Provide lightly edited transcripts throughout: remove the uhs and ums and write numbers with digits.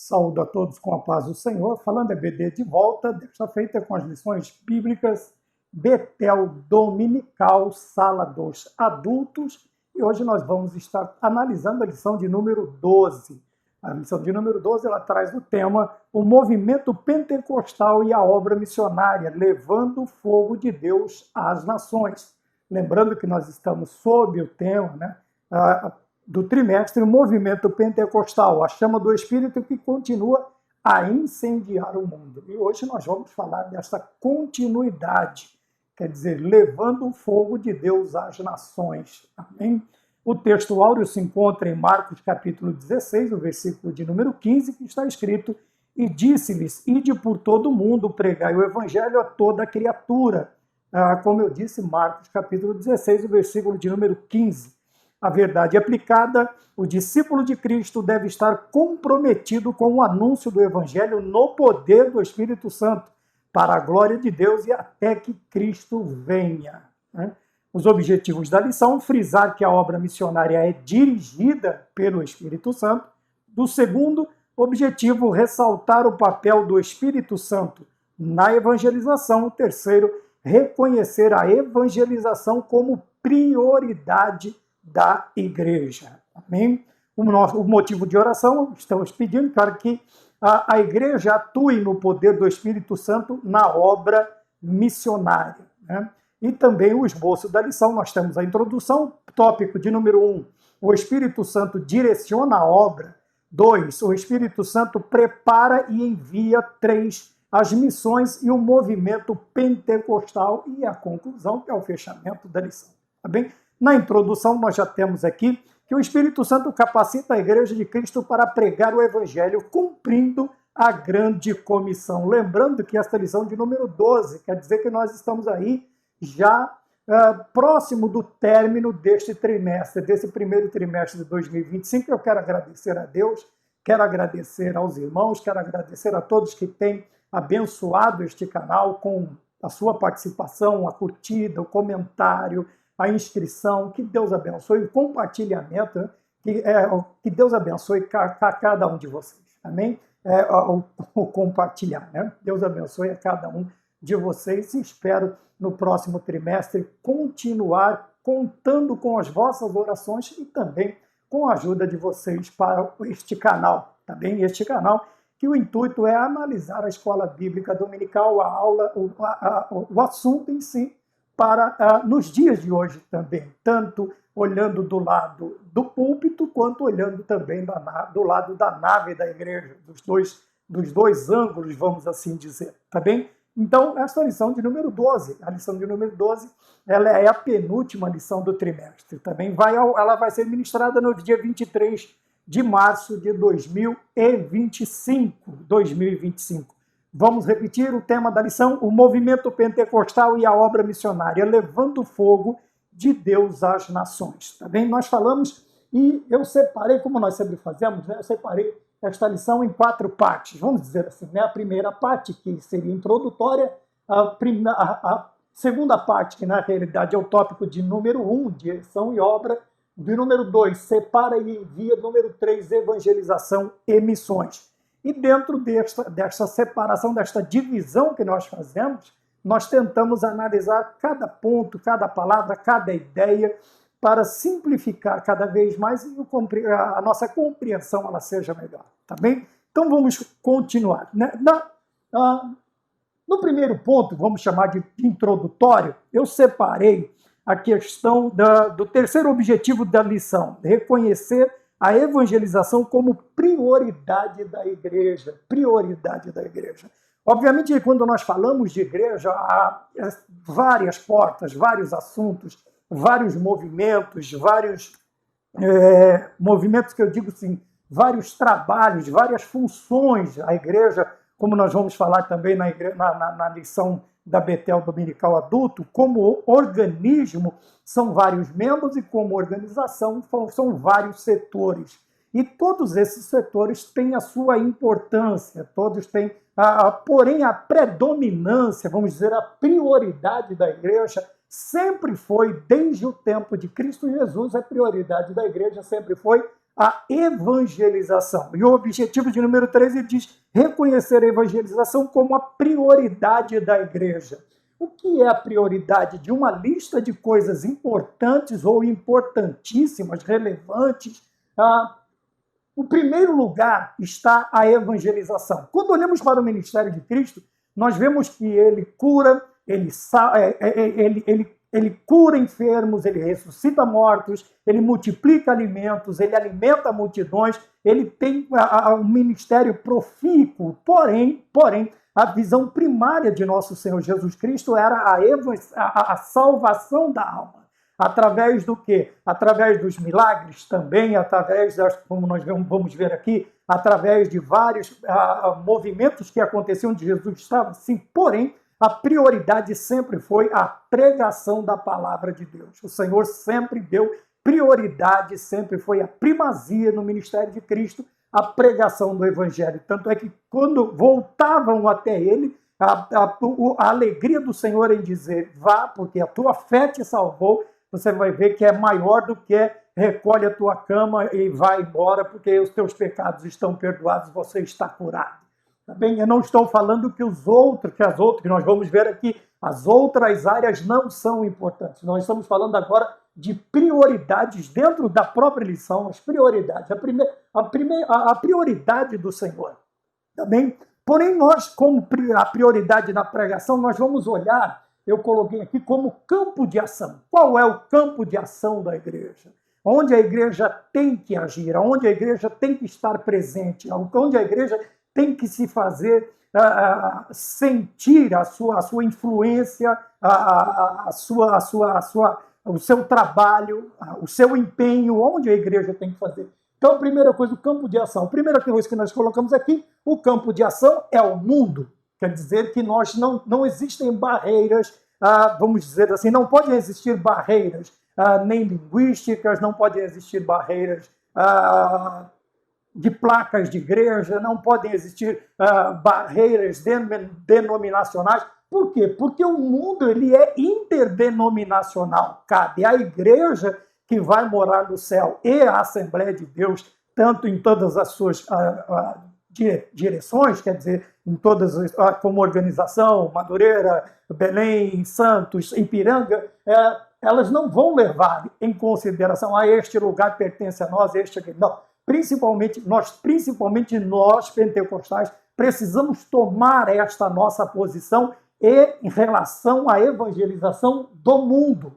Saúdo a todos com a paz do Senhor, falando EBD de volta, desta feita com as lições bíblicas Betel Dominical, Sala dos Adultos, e hoje nós vamos estar analisando a lição de número 12. A lição de número 12 ela traz o tema o movimento pentecostal e a obra missionária, levando o fogo de Deus às nações. Lembrando que nós estamos sob o tema, do trimestre, o movimento pentecostal, a chama do Espírito que continua a incendiar o mundo. E hoje nós vamos falar dessa continuidade, quer dizer, levando o fogo de Deus às nações. Amém? O texto áureo se encontra em Marcos capítulo 16, o versículo de número 15, que está escrito: e disse-lhes, ide por todo o mundo, pregai o evangelho a toda criatura. Como eu disse, Marcos capítulo 16, o versículo de número 15. A verdade aplicada, o discípulo de Cristo deve estar comprometido com o anúncio do Evangelho no poder do Espírito Santo, para a glória de Deus e até que Cristo venha. Os objetivos da lição: frisar que a obra missionária é dirigida pelo Espírito Santo. Do segundo objetivo, ressaltar o papel do Espírito Santo na evangelização. O terceiro, reconhecer a evangelização como prioridade da igreja. Amém? O motivo de oração, estamos pedindo para que a igreja atue no poder do Espírito Santo na obra missionária. E também o esboço da lição, nós temos a introdução, tópico de número 1, o Espírito Santo direciona a obra. 2, o Espírito Santo prepara e envia. 3, as missões e o movimento pentecostal. E a conclusão, que é o fechamento da lição. Tá bem? Na introdução, nós já temos aqui que o Espírito Santo capacita a Igreja de Cristo para pregar o Evangelho, cumprindo a grande comissão. Lembrando que esta lição de número 12 quer dizer que nós estamos aí já próximo do término deste trimestre, desse primeiro trimestre de 2025. Eu quero agradecer a Deus, quero agradecer aos irmãos, quero agradecer a todos que têm abençoado este canal com a sua participação, a curtida, o comentário, a inscrição. Que Deus abençoe, o compartilhamento, que Deus abençoe cada um de vocês. Amém? O compartilhar, né? Deus abençoe a cada um de vocês e espero no próximo trimestre continuar contando com as vossas orações e também com a ajuda de vocês para este canal, tá bem? Este canal que o intuito é analisar a escola bíblica dominical, a aula, o assunto em si, para nos dias de hoje também, tanto olhando do lado do púlpito, quanto olhando também do lado da nave da igreja, dos dois ângulos, vamos assim dizer, tá bem? Então, esta lição de número 12, a lição de número 12, ela é a penúltima lição do trimestre, também ela vai ser ministrada no dia 23 de março de 2025. Vamos repetir o tema da lição: o movimento pentecostal e a obra missionária, levando o fogo de Deus às nações. Tá bem? Nós falamos e eu separei, como nós sempre fazemos, eu separei esta lição em 4 partes. Vamos dizer assim, A primeira parte, que seria introdutória, a segunda parte, que na realidade é o tópico de número 1, direção e obra, de número 2, separa e envia, número 3, evangelização e missões. E dentro desta separação, desta divisão que nós fazemos, nós tentamos analisar cada ponto, cada palavra, cada ideia, para simplificar cada vez mais e a nossa compreensão ela seja melhor. Tá bem? Então vamos continuar. No primeiro ponto, vamos chamar de introdutório, eu separei a questão do terceiro objetivo da lição: reconhecer a evangelização como prioridade da igreja. Prioridade da igreja. Obviamente, quando nós falamos de igreja, há várias portas, vários assuntos, vários movimentos, movimentos que eu digo assim, vários trabalhos, várias funções. A igreja, como nós vamos falar também na lição da Betel Dominical Adulto, como organismo, são vários membros, e como organização, são vários setores. E todos esses setores têm a sua importância, todos têm, porém, a predominância, vamos dizer, a prioridade da igreja sempre foi, desde o tempo de Cristo Jesus, a prioridade da igreja sempre foi a evangelização. E o objetivo de número 13 diz reconhecer a evangelização como a prioridade da igreja. O que é a prioridade de uma lista de coisas importantes ou importantíssimas, relevantes? O primeiro lugar está a evangelização. Quando olhamos para o ministério de Cristo, nós vemos que ele cura, ele cura enfermos, ele ressuscita mortos, ele multiplica alimentos, ele alimenta multidões, ele tem um ministério profícuo, porém, a visão primária de nosso Senhor Jesus Cristo era a salvação da alma. Através do quê? Através dos milagres também, através como nós vamos ver aqui, através de vários movimentos que aconteciam onde Jesus estava, sim, porém, a prioridade sempre foi a pregação da palavra de Deus. O Senhor sempre deu prioridade, sempre foi a primazia no ministério de Cristo, a pregação do Evangelho. Tanto é que quando voltavam até ele, a alegria do Senhor em dizer, vá, porque a tua fé te salvou, você vai ver que é maior do que recolhe a tua cama e vai embora, porque os teus pecados estão perdoados, você está curado. Tá bem? Eu não estou falando que que nós vamos ver aqui, as outras áreas não são importantes. Nós estamos falando agora de prioridades dentro da própria lição, as prioridades. A prioridade do Senhor. Tá bem? Porém, nós, como a prioridade na pregação, nós vamos olhar, eu coloquei aqui como campo de ação. Qual é o campo de ação da igreja? Onde a igreja tem que agir, onde a igreja tem que estar presente, onde a igreja tem que se fazer sentir a sua influência, o seu trabalho, o seu empenho, onde a igreja tem que fazer. Então, a primeira coisa, o campo de ação. A primeira coisa que nós colocamos aqui, o campo de ação é o mundo. Quer dizer que nós não existem barreiras, vamos dizer assim, não podem existir barreiras nem linguísticas, não podem existir barreiras de placas de igreja, não podem existir barreiras denominacionais. Por quê? Porque o mundo ele é interdenominacional. Cabe à igreja que vai morar no céu e a Assembleia de Deus, tanto em todas as suas direções, quer dizer, em todas como organização, Madureira, Belém, Santos, Ipiranga, elas não vão levar em consideração este lugar pertence a nós, este aqui. Não. Principalmente nós, pentecostais, precisamos tomar esta nossa posição em relação à evangelização do mundo.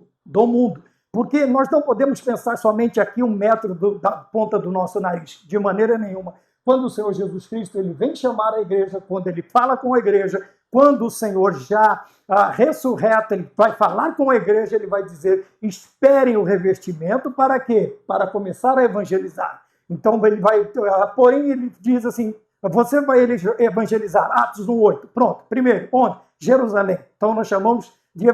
Porque nós não podemos pensar somente aqui 1 metro da ponta do nosso nariz, de maneira nenhuma. Quando o Senhor Jesus Cristo ele vem chamar a igreja, quando ele fala com a igreja, quando o Senhor já ressurreto, ele vai falar com a igreja, ele vai dizer, esperem o revestimento, para quê? Para começar a evangelizar. Então, porém, ele diz assim, você vai evangelizar, Atos 1:8. Pronto, primeiro, onde? Jerusalém. Então, nós chamamos de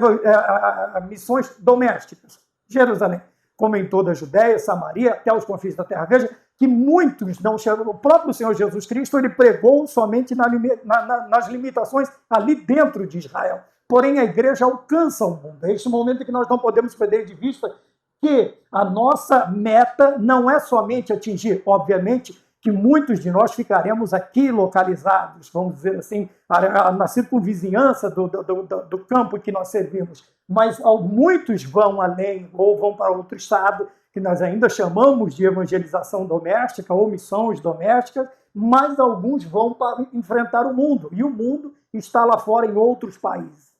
missões domésticas. Jerusalém, como em toda a Judéia, Samaria, até os confins da terra. Veja que muitos não chamam, o próprio Senhor Jesus Cristo, ele pregou somente nas limitações ali dentro de Israel. Porém, a igreja alcança o mundo. É este momento que nós não podemos perder de vista que a nossa meta não é somente atingir, obviamente, que muitos de nós ficaremos aqui localizados, vamos dizer assim, na circunvizinhança do campo que nós servimos, mas muitos vão além ou vão para outro estado, que nós ainda chamamos de evangelização doméstica ou missões domésticas, mas alguns vão para enfrentar o mundo, e o mundo está lá fora em outros países.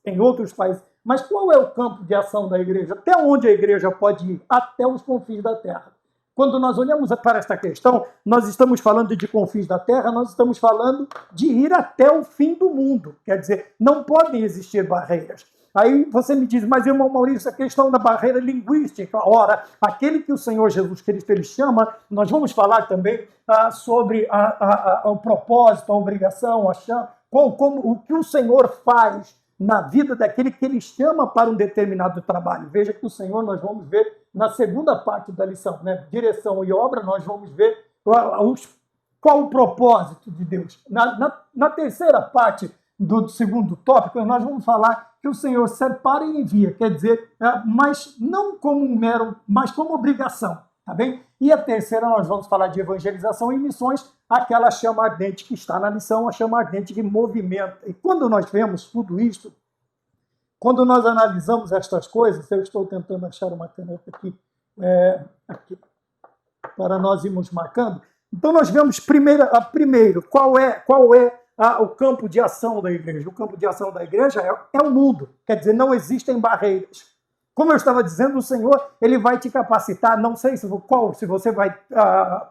Mas qual é o campo de ação da igreja? Até onde a igreja pode ir? Até os confins da terra. Quando nós olhamos para esta questão, nós estamos falando de confins da terra, nós estamos falando de ir até o fim do mundo. Quer dizer, não podem existir barreiras. Aí você me diz, mas irmão Maurício, a questão da barreira linguística. Ora, aquele que o Senhor Jesus Cristo ele chama, nós vamos falar também sobre o propósito, a obrigação, o que o Senhor faz na vida daquele que ele chama para um determinado trabalho. Veja que o Senhor, nós vamos ver na segunda parte da lição, né? Direção e obra, nós vamos ver qual o propósito de Deus. Na terceira parte do segundo tópico, nós vamos falar que o Senhor separa e envia, quer dizer, mas não como mas como obrigação. tá bem? E a terceira, nós vamos falar de evangelização e missões, aquela chama ardente que está na lição, a chama ardente que movimenta. E quando nós vemos tudo isso, quando nós analisamos estas coisas, eu estou tentando achar uma caneta aqui, para nós irmos marcando. Então nós vemos primeiro qual é o campo de ação da igreja. O campo de ação da igreja é o mundo, quer dizer, não existem barreiras. Como eu estava dizendo, o Senhor ele vai te capacitar, não sei se você vai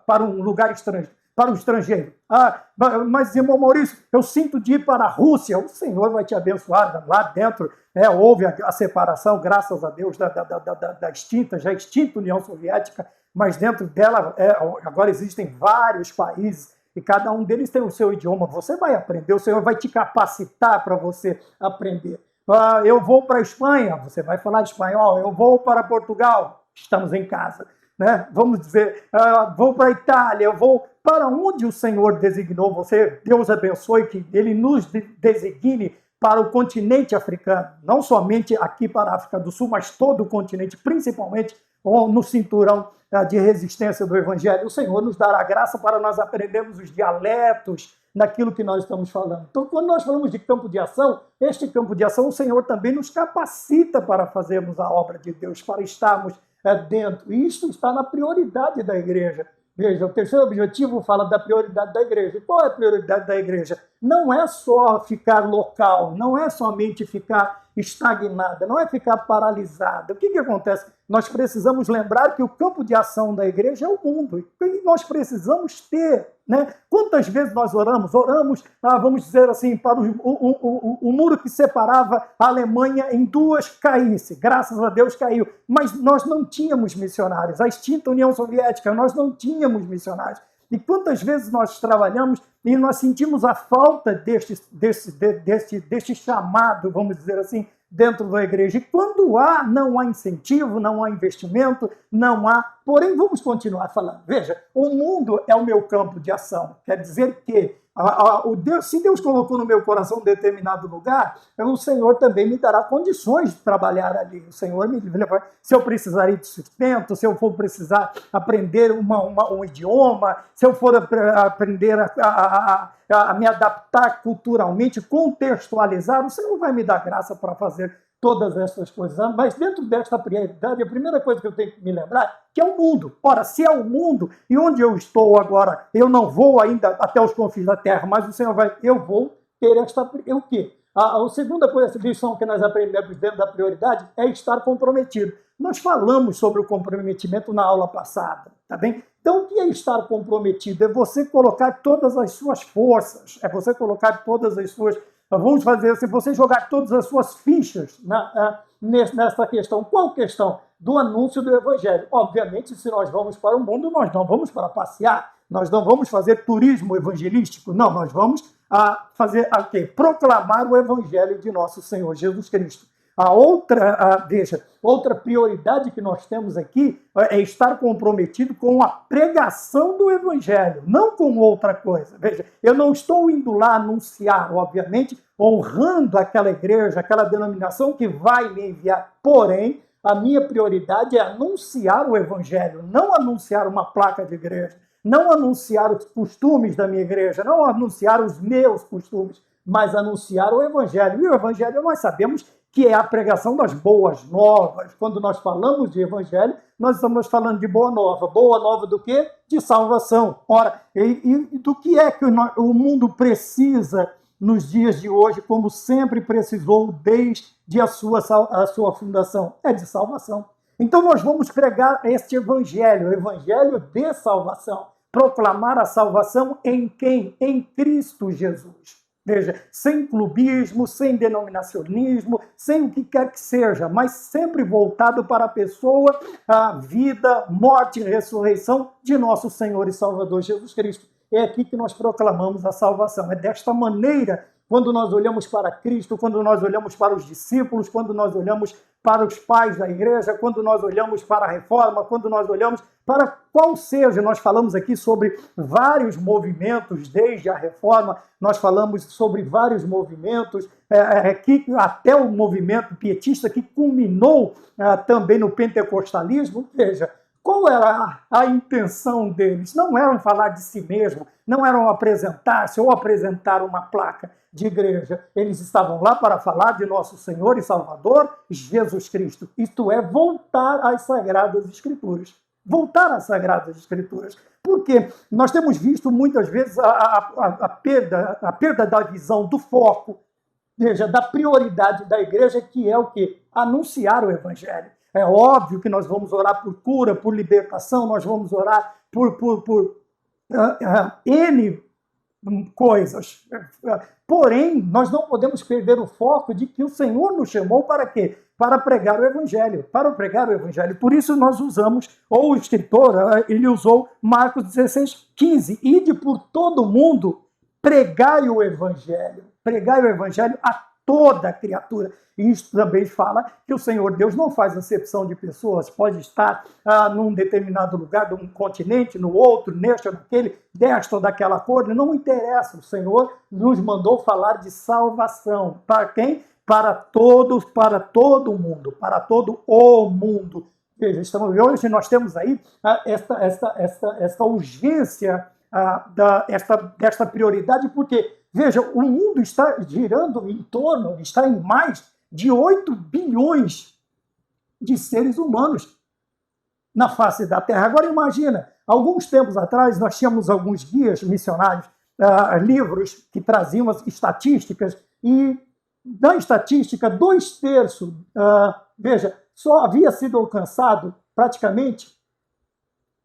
para um lugar estrangeiro, para um estrangeiro. Mas, irmão Maurício, eu sinto de ir para a Rússia. O Senhor vai te abençoar. Lá dentro houve a separação, graças a Deus, da extinta União Soviética, mas dentro dela agora existem vários países e cada um deles tem o seu idioma. Você vai aprender, o Senhor vai te capacitar para você aprender. Eu vou para a Espanha, você vai falar espanhol. Eu vou para Portugal, estamos em casa. Né? Vamos dizer, vou para a Itália, eu vou para onde o Senhor designou você. Deus abençoe que Ele nos designe para o continente africano, não somente aqui para a África do Sul, mas todo o continente, principalmente no cinturão de resistência do Evangelho. O Senhor nos dará graça para nós aprendermos os dialetos naquilo que nós estamos falando. Então, quando nós falamos de campo de ação, este campo de ação, o Senhor também nos capacita para fazermos a obra de Deus, para estarmos dentro. E isso está na prioridade da igreja. Veja, o terceiro objetivo fala da prioridade da igreja. E qual é a prioridade da igreja? Não é só ficar local, não é somente ficar estagnada, não é ficar paralisada. O que acontece? Nós precisamos lembrar que o campo de ação da igreja é o mundo. E nós precisamos ter, né? Quantas vezes nós oramos, vamos dizer assim, para o muro que separava a Alemanha em duas caísse. Graças a Deus caiu. Mas nós não tínhamos missionários. A extinta União Soviética, nós não tínhamos missionários. E quantas vezes nós trabalhamos e nós sentimos a falta deste chamado, vamos dizer assim, dentro da igreja. E quando não há incentivo, não há investimento, não há... Porém, vamos continuar falando. Veja, o mundo é o meu campo de ação. Quer dizer que se Deus colocou no meu coração um determinado lugar, o Senhor também me dará condições de trabalhar ali. O Senhor me levará, se eu precisar de sustento, se eu for precisar aprender um idioma, se eu for aprender a me adaptar culturalmente, contextualizar, o Senhor vai me dar graça para fazer todas essas coisas. Mas dentro desta prioridade, a primeira coisa que eu tenho que me lembrar que é o mundo. Ora, se é o mundo, e onde eu estou agora, eu não vou ainda até os confins da terra, mas o Senhor eu vou ter o quê? A segunda lição que nós aprendemos dentro da prioridade é estar comprometido. Nós falamos sobre o comprometimento na aula passada, tá bem? Então, o que é estar comprometido? É você colocar todas as suas forças, é você colocar todas as suas... Vamos fazer assim, você jogar todas as suas fichas nessa questão. Qual questão? Do anúncio do Evangelho. Obviamente, se nós vamos para o mundo, nós não vamos para passear, nós não vamos fazer turismo evangelístico, não, nós vamos proclamar o Evangelho de nosso Senhor Jesus Cristo. Outra prioridade que nós temos aqui é estar comprometido com a pregação do Evangelho, não com outra coisa. Veja, eu não estou indo lá anunciar, obviamente, honrando aquela igreja, aquela denominação que vai me enviar. Porém, a minha prioridade é anunciar o Evangelho, não anunciar uma placa de igreja, não anunciar os costumes da minha igreja, não anunciar os meus costumes, mas anunciar o Evangelho. E o Evangelho nós sabemos que é a pregação das boas novas. Quando nós falamos de Evangelho, nós estamos falando de boa nova. Boa nova do quê? De salvação. Ora, e do que é que o mundo precisa nos dias de hoje, como sempre precisou desde a sua fundação? É de salvação. Então nós vamos pregar este Evangelho, o Evangelho de salvação. Proclamar a salvação em quem? Em Cristo Jesus. Veja, sem clubismo, sem denominacionismo, sem o que quer que seja, mas sempre voltado para a pessoa, a vida, morte e ressurreição de nosso Senhor e Salvador Jesus Cristo. É aqui que nós proclamamos a salvação. É desta maneira, quando nós olhamos para Cristo, quando nós olhamos para os discípulos, quando nós olhamos para os pais da igreja, quando nós olhamos para a reforma, quando nós olhamos para qual seja, nós falamos aqui sobre vários movimentos desde a reforma, nós falamos sobre vários movimentos, até o movimento pietista que culminou também no pentecostalismo. Veja, Qual era a intenção deles? Não eram falar de si mesmo, não eram apresentar-se ou apresentar uma placa de igreja. Eles estavam lá para falar de nosso Senhor e Salvador, Jesus Cristo. Isto é, voltar às Sagradas Escrituras. Voltar às Sagradas Escrituras. Porque nós temos visto muitas vezes a perda da visão, do foco, veja, da prioridade da igreja, que é o quê? Anunciar o Evangelho. É óbvio que nós vamos orar por cura, por libertação, nós vamos orar por N coisas. Porém, nós não podemos perder o foco de que o Senhor nos chamou para quê? Para pregar o Evangelho, para pregar o Evangelho. Por isso nós usamos, ou o escritor, ele usou Marcos 16:15, ide por todo mundo, pregai o Evangelho a toda criatura. E isso também fala que o Senhor Deus não faz acepção de pessoas, pode estar num determinado lugar, num continente, no outro, neste ou naquele, desta ou daquela cor, não interessa. O Senhor nos mandou falar de salvação. Para quem? Para todos, para todo mundo, para todo o mundo. Veja, hoje nós temos aí esta urgência, desta prioridade, porque, veja, o mundo está girando em torno, está em mais de 8 bilhões de seres humanos na face da Terra. Agora imagina, alguns tempos atrás nós tínhamos alguns guias missionários, livros que traziam as estatísticas, e na estatística 2/3, veja, só havia sido alcançado praticamente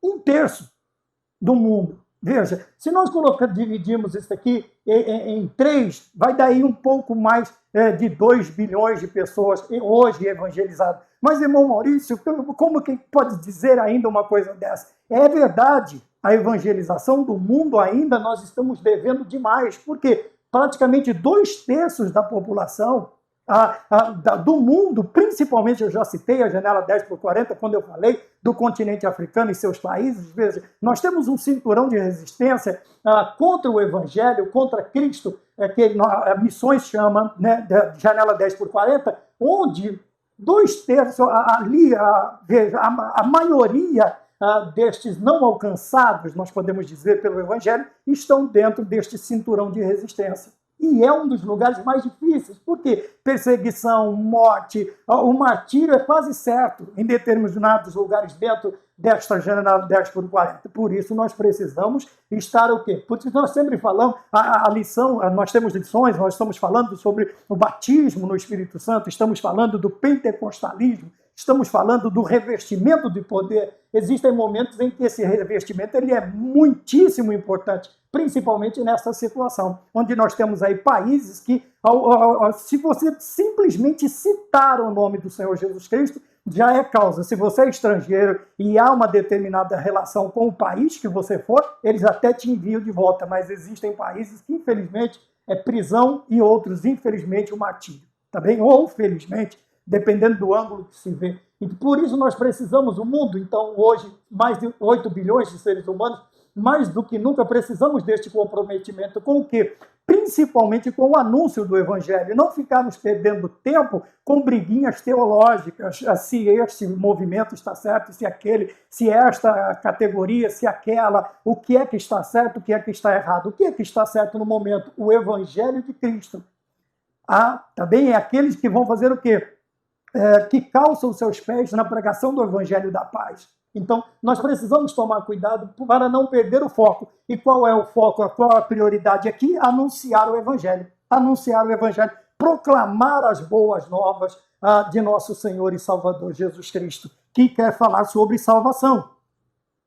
1/3 do mundo. Veja, se nós dividimos isso aqui em 3, vai dar aí um pouco mais de 2 bilhões de pessoas hoje evangelizadas. Mas, irmão Maurício, como que pode dizer ainda uma coisa dessa? É verdade, a evangelização do mundo ainda nós estamos devendo demais, porque praticamente 2/3 da população do mundo, principalmente, eu já citei a janela 10x40, quando eu falei do continente africano e seus países. Veja, nós temos um cinturão de resistência contra o Evangelho, contra Cristo, que a Missões chama, né, de janela 10x40, onde 2/3, veja, a maioria destes não alcançados, nós podemos dizer, pelo Evangelho, estão dentro deste cinturão de resistência. E é um dos lugares mais difíceis, porque perseguição, morte, o martírio é quase certo em determinados lugares dentro desta janela 10x40. Por isso nós precisamos estar o quê? Porque nós sempre falamos, a lição, nós temos lições, nós estamos falando sobre o batismo no Espírito Santo, estamos falando do pentecostalismo, estamos falando do revestimento de poder. Existem momentos em que esse revestimento ele é muitíssimo importante, principalmente nessa situação, onde nós temos aí países que, se você simplesmente citar o nome do Senhor Jesus Cristo, já é causa. Se você é estrangeiro e há uma determinada relação com o país que você for, eles até te enviam de volta, mas existem países que, infelizmente, é prisão e outros, infelizmente, o martírio. Tá bem? Ou, felizmente, dependendo do ângulo que se vê. E por isso nós precisamos, o mundo, então, hoje, mais de 8 bilhões de seres humanos, mais do que nunca precisamos deste comprometimento com o quê? Principalmente com o anúncio do Evangelho. Não ficarmos perdendo tempo com briguinhas teológicas, se este movimento está certo, se aquele, se esta categoria, se aquela, o que é que está certo, o que é que está errado. O que é que está certo no momento? O Evangelho de Cristo. Também é aqueles que vão fazer o quê? Que calçam seus pés na pregação do Evangelho da paz. Então, nós precisamos tomar cuidado para não perder o foco. E qual é o foco, qual a prioridade aqui? Anunciar o Evangelho. Anunciar o Evangelho. Proclamar as boas novas de nosso Senhor e Salvador Jesus Cristo, que quer falar sobre salvação.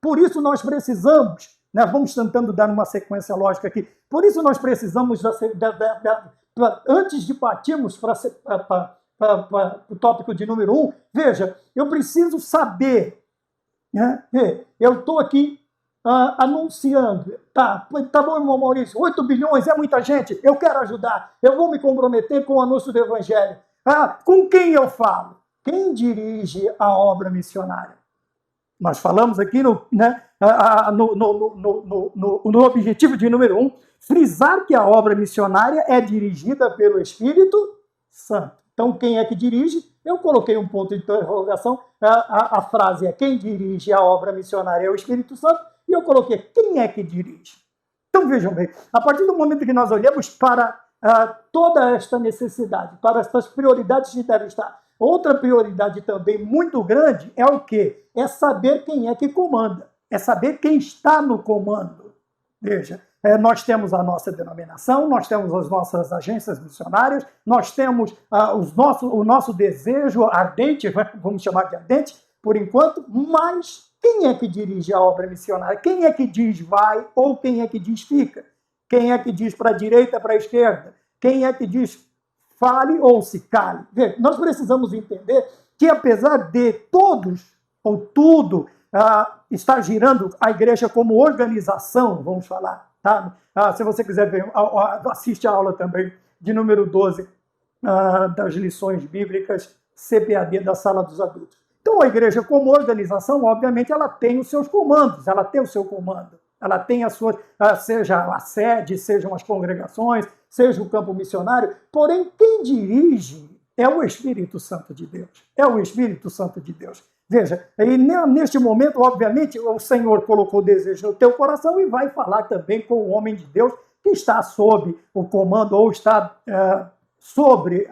Por isso nós precisamos, né, vamos tentando dar uma sequência lógica aqui, por isso nós precisamos, antes de partirmos para o tópico de número 1, veja, eu preciso saber, né? Eu estou aqui anunciando, tá bom, irmão Maurício, 8 bilhões é muita gente, eu quero ajudar, eu vou me comprometer com o anúncio do Evangelho. Com quem eu falo? Quem dirige a obra missionária? Nós falamos aqui no objetivo de número 1, frisar que a obra missionária é dirigida pelo Espírito Santo. Então, quem é que dirige? Eu coloquei um ponto de interrogação, a frase é quem dirige a obra missionária é o Espírito Santo, e eu coloquei quem é que dirige. Então vejam bem, a partir do momento que nós olhamos para toda esta necessidade, para estas prioridades que devem estar, outra prioridade também muito grande é o quê? É saber quem é que comanda, é saber quem está no comando. Veja, nós temos a nossa denominação, nós temos as nossas agências missionárias, nós temos o nosso desejo ardente, vamos chamar de ardente, por enquanto, mas quem é que dirige a obra missionária? Quem é que diz vai ou quem é que diz fica? Quem é que diz para a direita, para a esquerda? Quem é que diz fale ou se cale? Veja, nós precisamos entender que apesar de todos ou tudo estar girando a igreja como organização, vamos falar, tá? Se você quiser ver, assiste a aula também de número 12 das lições bíblicas CPAD da Sala dos Adultos. Então a igreja como organização, obviamente, ela tem os seus comandos, ela tem o seu comando, ela tem as suas, seja a sede, sejam as congregações, seja o campo missionário, porém quem dirige é o Espírito Santo de Deus, é o Espírito Santo de Deus. Veja, e neste momento, obviamente, o Senhor colocou desejo no teu coração e vai falar também com o homem de Deus que está sob o comando, ou está sobre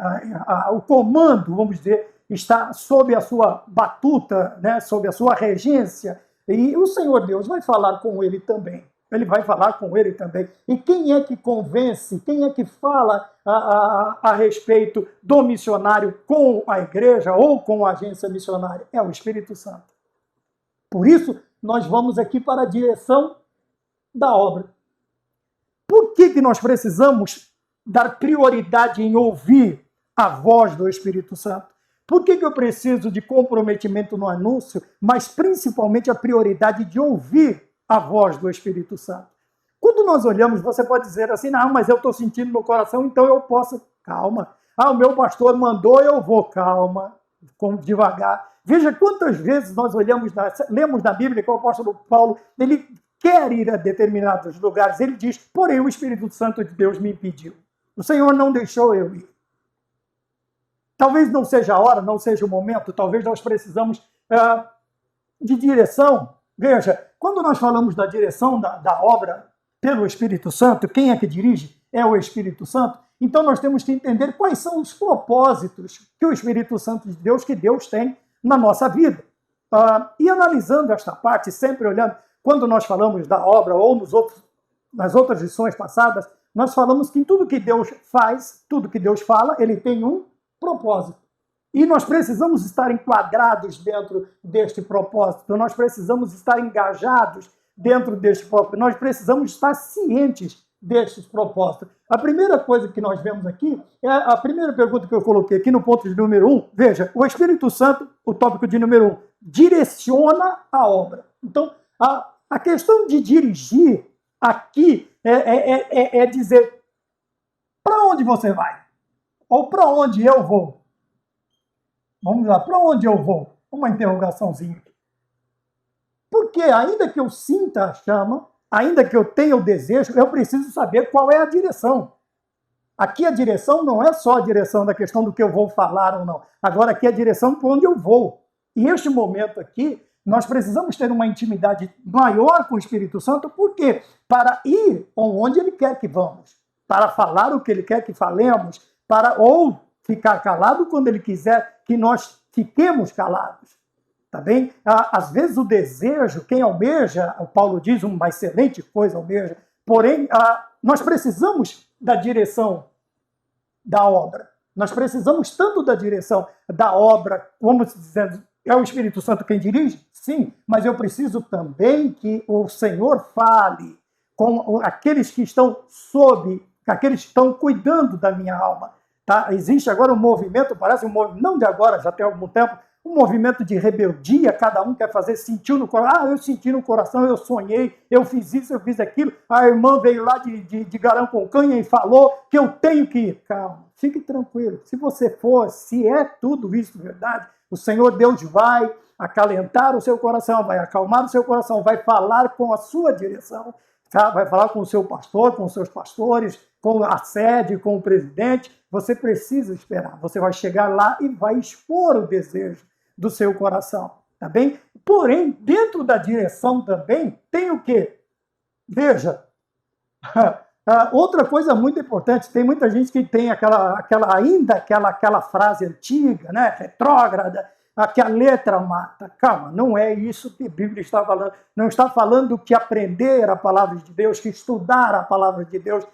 o comando, vamos dizer, está sob a sua batuta, né, sob a sua regência, e o Senhor Deus vai falar com ele também. Ele vai falar com ele também. E quem é que convence, quem é que fala a respeito do missionário com a igreja ou com a agência missionária? É o Espírito Santo. Por isso, nós vamos aqui para a direção da obra. Por que nós precisamos dar prioridade em ouvir a voz do Espírito Santo? Por que eu preciso de comprometimento no anúncio, mas principalmente a prioridade de ouvir a voz do Espírito Santo? Quando nós olhamos, você pode dizer assim, não, mas eu estou sentindo no coração, então eu posso... Calma. O meu pastor mandou, eu vou. Calma, devagar. Veja quantas vezes nós lemos na Bíblia que o apóstolo Paulo, ele quer ir a determinados lugares, ele diz, porém o Espírito Santo de Deus me impediu. O Senhor não deixou eu ir. Talvez não seja a hora, não seja o momento, talvez nós precisamos de direção. Veja, quando nós falamos da direção da obra pelo Espírito Santo, quem é que dirige? É o Espírito Santo. Então nós temos que entender quais são os propósitos que o Espírito Santo de Deus, que Deus tem na nossa vida. E analisando esta parte, sempre olhando, quando nós falamos da obra ou nas outras lições passadas, nós falamos que em tudo que Deus faz, tudo que Deus fala, ele tem um propósito. E nós precisamos estar enquadrados dentro deste propósito, nós precisamos estar engajados dentro deste propósito, nós precisamos estar cientes destes propósitos. A primeira coisa que nós vemos aqui, a primeira pergunta que eu coloquei aqui no ponto de número 1, veja, o Espírito Santo, o tópico de número 1, direciona a obra. Então, a questão de dirigir aqui é dizer para onde você vai? Ou para onde eu vou? Vamos lá, para onde eu vou? Uma interrogaçãozinha. Porque ainda que eu sinta a chama, ainda que eu tenha o desejo, eu preciso saber qual é a direção. Aqui a direção não é só a direção da questão do que eu vou falar ou não. Agora aqui é a direção para onde eu vou. E este momento aqui, nós precisamos ter uma intimidade maior com o Espírito Santo, por quê? Para ir onde Ele quer que vamos, para falar o que Ele quer que falemos, ou ficar calado quando Ele quiser que nós fiquemos calados. Tá bem? Às vezes o desejo, quem almeja, o Paulo diz, uma excelente coisa almeja, porém, nós precisamos da direção da obra. Nós precisamos tanto da direção da obra, como dizendo, é o Espírito Santo quem dirige? Sim, mas eu preciso também que o Senhor fale com aqueles que estão aqueles que estão cuidando da minha alma. Tá? Existe agora um movimento, parece um movimento, não de agora, já tem algum tempo, um movimento de rebeldia, cada um quer fazer, sentiu no coração, eu senti no coração, eu sonhei, eu fiz isso, eu fiz aquilo, a irmã veio lá de Garanconcanha e falou que eu tenho que ir. Calma, fique tranquilo, se você for, se é tudo isso verdade, o Senhor Deus vai acalentar o seu coração, vai acalmar o seu coração, vai falar com a sua direção, tá? Vai falar com o seu pastor, com os seus pastores, com a sede, com o presidente. Você precisa esperar. Você vai chegar lá e vai expor o desejo do seu coração, tá bem? Porém, dentro da direção também tem o quê? Veja, outra coisa muito importante, tem muita gente que tem aquela frase antiga, né, retrógrada, que a letra mata. Calma, não é isso que a Bíblia está falando. Não está falando que aprender a palavra de Deus, que estudar a palavra de Deus,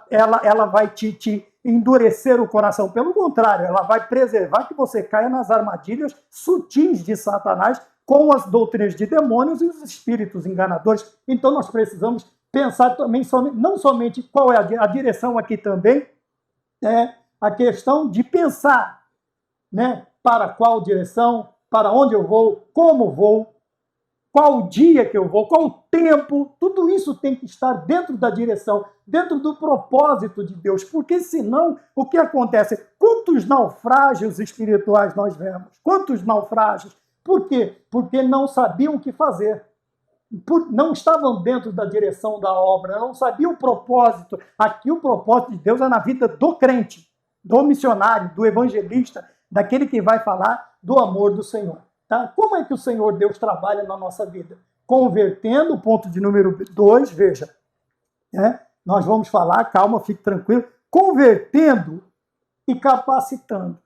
ela vai te endurecer o coração. Pelo contrário, ela vai preservar que você caia nas armadilhas sutis de Satanás com as doutrinas de demônios e os espíritos enganadores. Então nós precisamos pensar também, não somente qual é a direção aqui também, é a questão de pensar, né, para qual direção, para onde eu vou, como vou, qual o dia que eu vou, qual o tempo, tudo isso tem que estar dentro da direção, dentro do propósito de Deus, porque senão o que acontece? Quantos naufrágios espirituais nós vemos? Quantos naufrágios? Por quê? Porque não sabiam o que fazer. Não estavam dentro da direção da obra, não sabiam o propósito. Aqui o propósito de Deus é na vida do crente, do missionário, do evangelista, daquele que vai falar do amor do Senhor. Tá? Como é que o Senhor Deus trabalha na nossa vida? Convertendo, ponto de número 2, veja, né? Nós vamos falar, calma, fique tranquilo, convertendo e capacitando.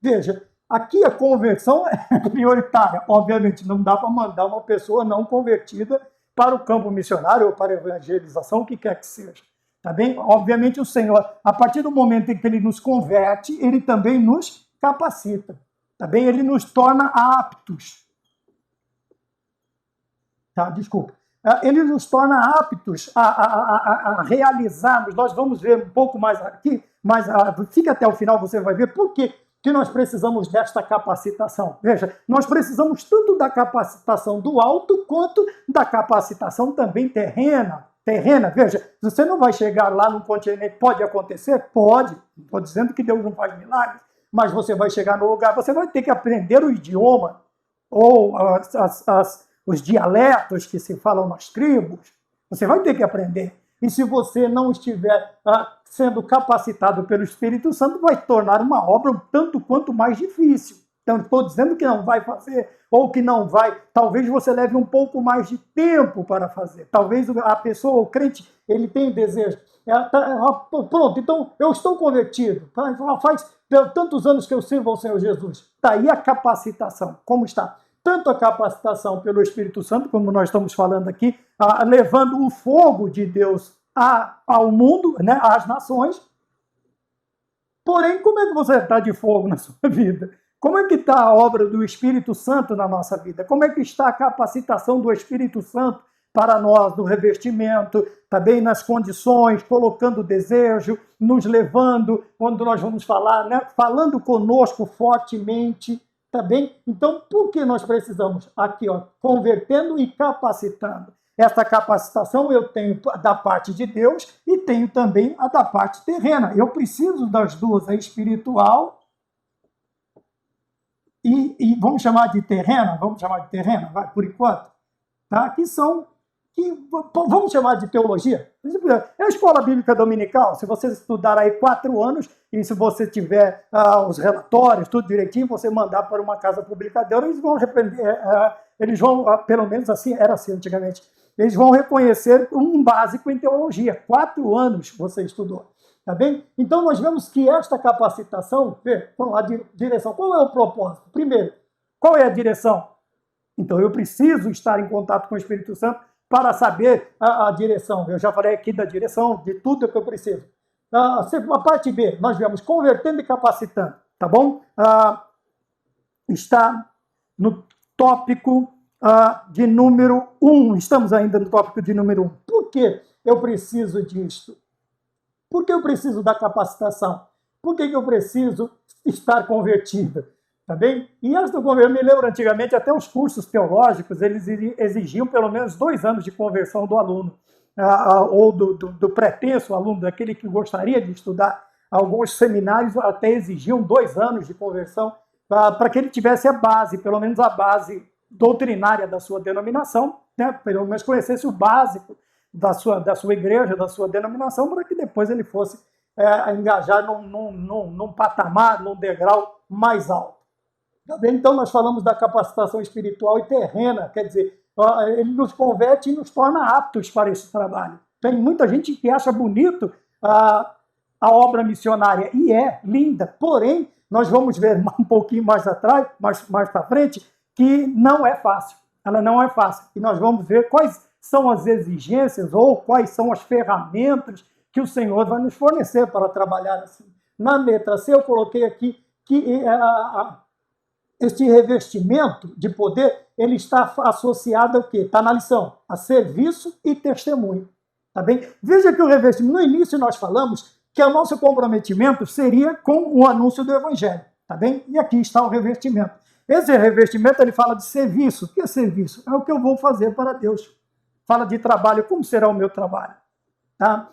Veja, aqui a conversão é prioritária. Obviamente, não dá para mandar uma pessoa não convertida para o campo missionário ou para a evangelização, o que quer que seja. Tá bem? Obviamente, o Senhor, a partir do momento em que Ele nos converte, Ele também nos capacita. Tá bem? Ele nos torna aptos. Tá? Desculpa. Ele nos torna aptos a realizarmos. Nós vamos ver um pouco mais aqui, mas fica até o final, você vai ver por quê que nós precisamos desta capacitação. Veja, nós precisamos tanto da capacitação do alto quanto da capacitação também terrena. Veja, você não vai chegar lá no continente, pode acontecer? Pode. Não estou dizendo que Deus não faz milagres, mas você vai chegar no lugar, você vai ter que aprender o idioma, ou os dialetos que se falam nas tribos, você vai ter que aprender. E se você não estiver sendo capacitado pelo Espírito Santo, vai tornar uma obra um tanto quanto mais difícil. Então, estou dizendo que não vai fazer, ou que não vai. Talvez você leve um pouco mais de tempo para fazer. Talvez a pessoa, o crente, ele tenha desejo. Pronto, então eu estou convertido. Faz tantos anos que eu sirvo ao Senhor Jesus. Está aí a capacitação. Como está? Tanto a capacitação pelo Espírito Santo, como nós estamos falando aqui, levando o fogo de Deus ao mundo, né, às nações. Porém, como é que você está de fogo na sua vida? Como é que está a obra do Espírito Santo na nossa vida? Como é que está a capacitação do Espírito Santo para nós, no revestimento, também nas condições, colocando desejo, nos levando, quando nós vamos falar, né, falando conosco fortemente, tá bem? Então, por que nós precisamos? Aqui, ó, convertendo e capacitando. Essa capacitação eu tenho da parte de Deus e tenho também a da parte terrena. Eu preciso das duas, a espiritual e vamos chamar de terrena, vai, por enquanto, tá? Vamos chamar de teologia. É a escola bíblica dominical. Se você estudar aí 4 anos e se você tiver os relatórios, tudo direitinho, você mandar para uma casa publicadora, eles vão, pelo menos assim, era assim antigamente, eles vão reconhecer um básico em teologia. 4 anos você estudou. Tá bem? Então nós vemos que esta capacitação, a direção, qual é o propósito? Primeiro, qual é a direção? Então eu preciso estar em contato com o Espírito Santo para saber a direção. Eu já falei aqui da direção, de tudo que eu preciso. A parte B, nós vemos convertendo e capacitando, tá bom? Está no tópico de número 1. Estamos ainda no tópico de número 1. Por que eu preciso disto? Por que eu preciso da capacitação? Por que eu preciso estar convertido? Tá bem? E antes do converter, eu me lembro antigamente, até os cursos teológicos, eles exigiam pelo menos 2 anos de conversão do aluno, ou do pretenso aluno, daquele que gostaria de estudar. Alguns seminários até exigiam 2 anos de conversão, para que ele tivesse a base, pelo menos a base doutrinária da sua denominação, né? Pelo menos conhecesse o básico da sua igreja, da sua denominação, para que depois ele fosse engajar num patamar, num degrau mais alto. Tá bem? Então, nós falamos da capacitação espiritual e terrena, quer dizer, ele nos converte e nos torna aptos para esse trabalho. Tem muita gente que acha bonito a obra missionária, e é linda, porém, nós vamos ver um pouquinho mais atrás, mais para frente, que não é fácil. Ela não é fácil. E nós vamos ver quais são as exigências ou quais são as ferramentas que o Senhor vai nos fornecer para trabalhar assim. Na letra C, eu coloquei aqui que este revestimento de poder, ele está associado ao quê? Está na lição, a serviço e testemunho. Tá bem? Veja que o revestimento, no início nós falamos que o nosso comprometimento seria com o anúncio do Evangelho. Tá bem? E aqui está o revestimento. Esse revestimento, ele fala de serviço. O que é serviço? É o que eu vou fazer para Deus. Fala de trabalho, como será o meu trabalho? Tá?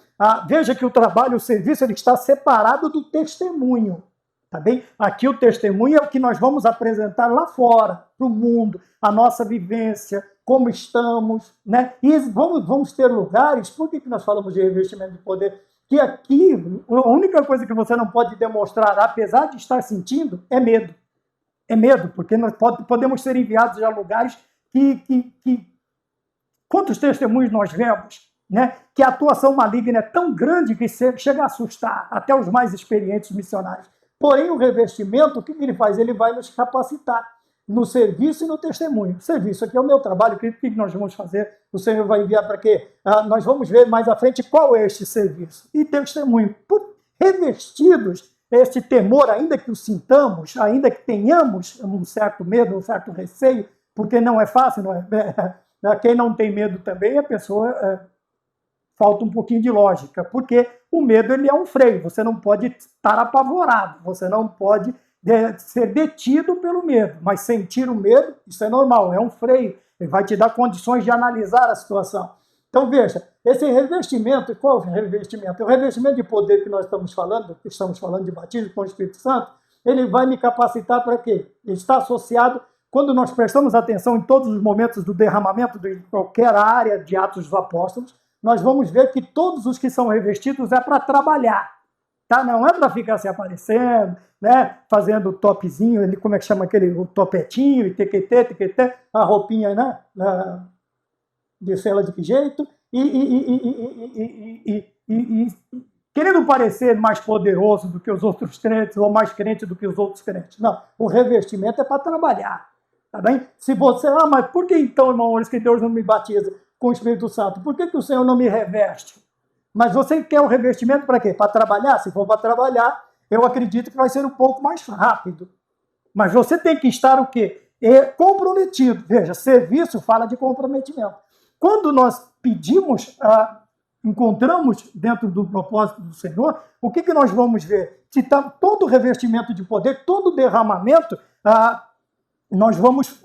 Veja que o trabalho, o serviço, ele está separado do testemunho. Tá bem? Aqui o testemunho é o que nós vamos apresentar lá fora, para o mundo, a nossa vivência, como estamos, né? E vamos ter lugares, por que nós falamos de revestimento de poder? Que aqui, a única coisa que você não pode demonstrar, apesar de estar sentindo, é medo. É medo, porque nós podemos ser enviados a lugares que quantos testemunhos nós vemos, né? Que a atuação maligna é tão grande que chega a assustar até os mais experientes missionários. Porém, o revestimento, o que ele faz? Ele vai nos capacitar no serviço e no testemunho. O serviço aqui é o meu trabalho, o que nós vamos fazer? O Senhor vai enviar para quê? Nós vamos ver mais à frente qual é este serviço. E testemunho. Revestidos, este temor, ainda que o sintamos, ainda que tenhamos um certo medo, um certo receio, porque não é fácil, não é? Quem não tem medo também, a pessoa... falta um pouquinho de lógica, porque o medo ele é um freio, você não pode estar apavorado, você não pode ser detido pelo medo, mas sentir o medo, isso é normal, é um freio, ele vai te dar condições de analisar a situação. Então veja, esse revestimento, qual é o revestimento? O revestimento de poder que nós estamos falando de batismo com o Espírito Santo, ele vai me capacitar para quê? Ele está associado, quando nós prestamos atenção em todos os momentos do derramamento de qualquer área de Atos dos Apóstolos, nós vamos ver que todos os que são revestidos é para trabalhar, tá? Não é para ficar se aparecendo, né? Fazendo o topzinho, ele, como é que chama aquele, o topetinho, e tequetê, a roupinha, né? De sei lá de que jeito, e querendo parecer mais poderoso do que os outros crentes, ou mais crente do que os outros crentes. Não, o revestimento é para trabalhar, tá bem? Se você, mas por que então, irmão, que Deus não me batiza com o Espírito Santo? Por que o Senhor não me reveste? Mas você quer o revestimento para quê? Para trabalhar? Se for para trabalhar, eu acredito que vai ser um pouco mais rápido. Mas você tem que estar o quê? Comprometido. Veja, serviço fala de comprometimento. Quando nós pedimos, encontramos dentro do propósito do Senhor, o que nós vamos ver? Se está todo o revestimento de poder, todo o derramamento, nós vamos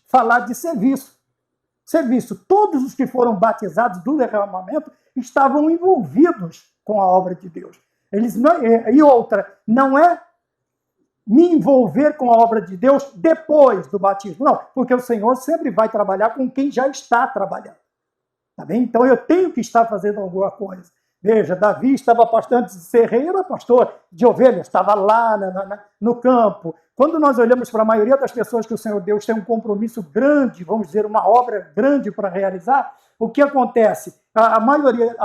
falar de serviço. Serviço. Todos os que foram batizados do derramamento estavam envolvidos com a obra de Deus. E outra, não é me envolver com a obra de Deus depois do batismo. Não, porque o Senhor sempre vai trabalhar com quem já está trabalhando. Tá bem? Então eu tenho que estar fazendo alguma coisa. Veja, Davi estava pastando, antes de ser rei, era pastor de ovelhas, estava lá no campo. Quando nós olhamos para a maioria das pessoas que o Senhor Deus tem um compromisso grande, vamos dizer, uma obra grande para realizar, o que acontece? A maioria,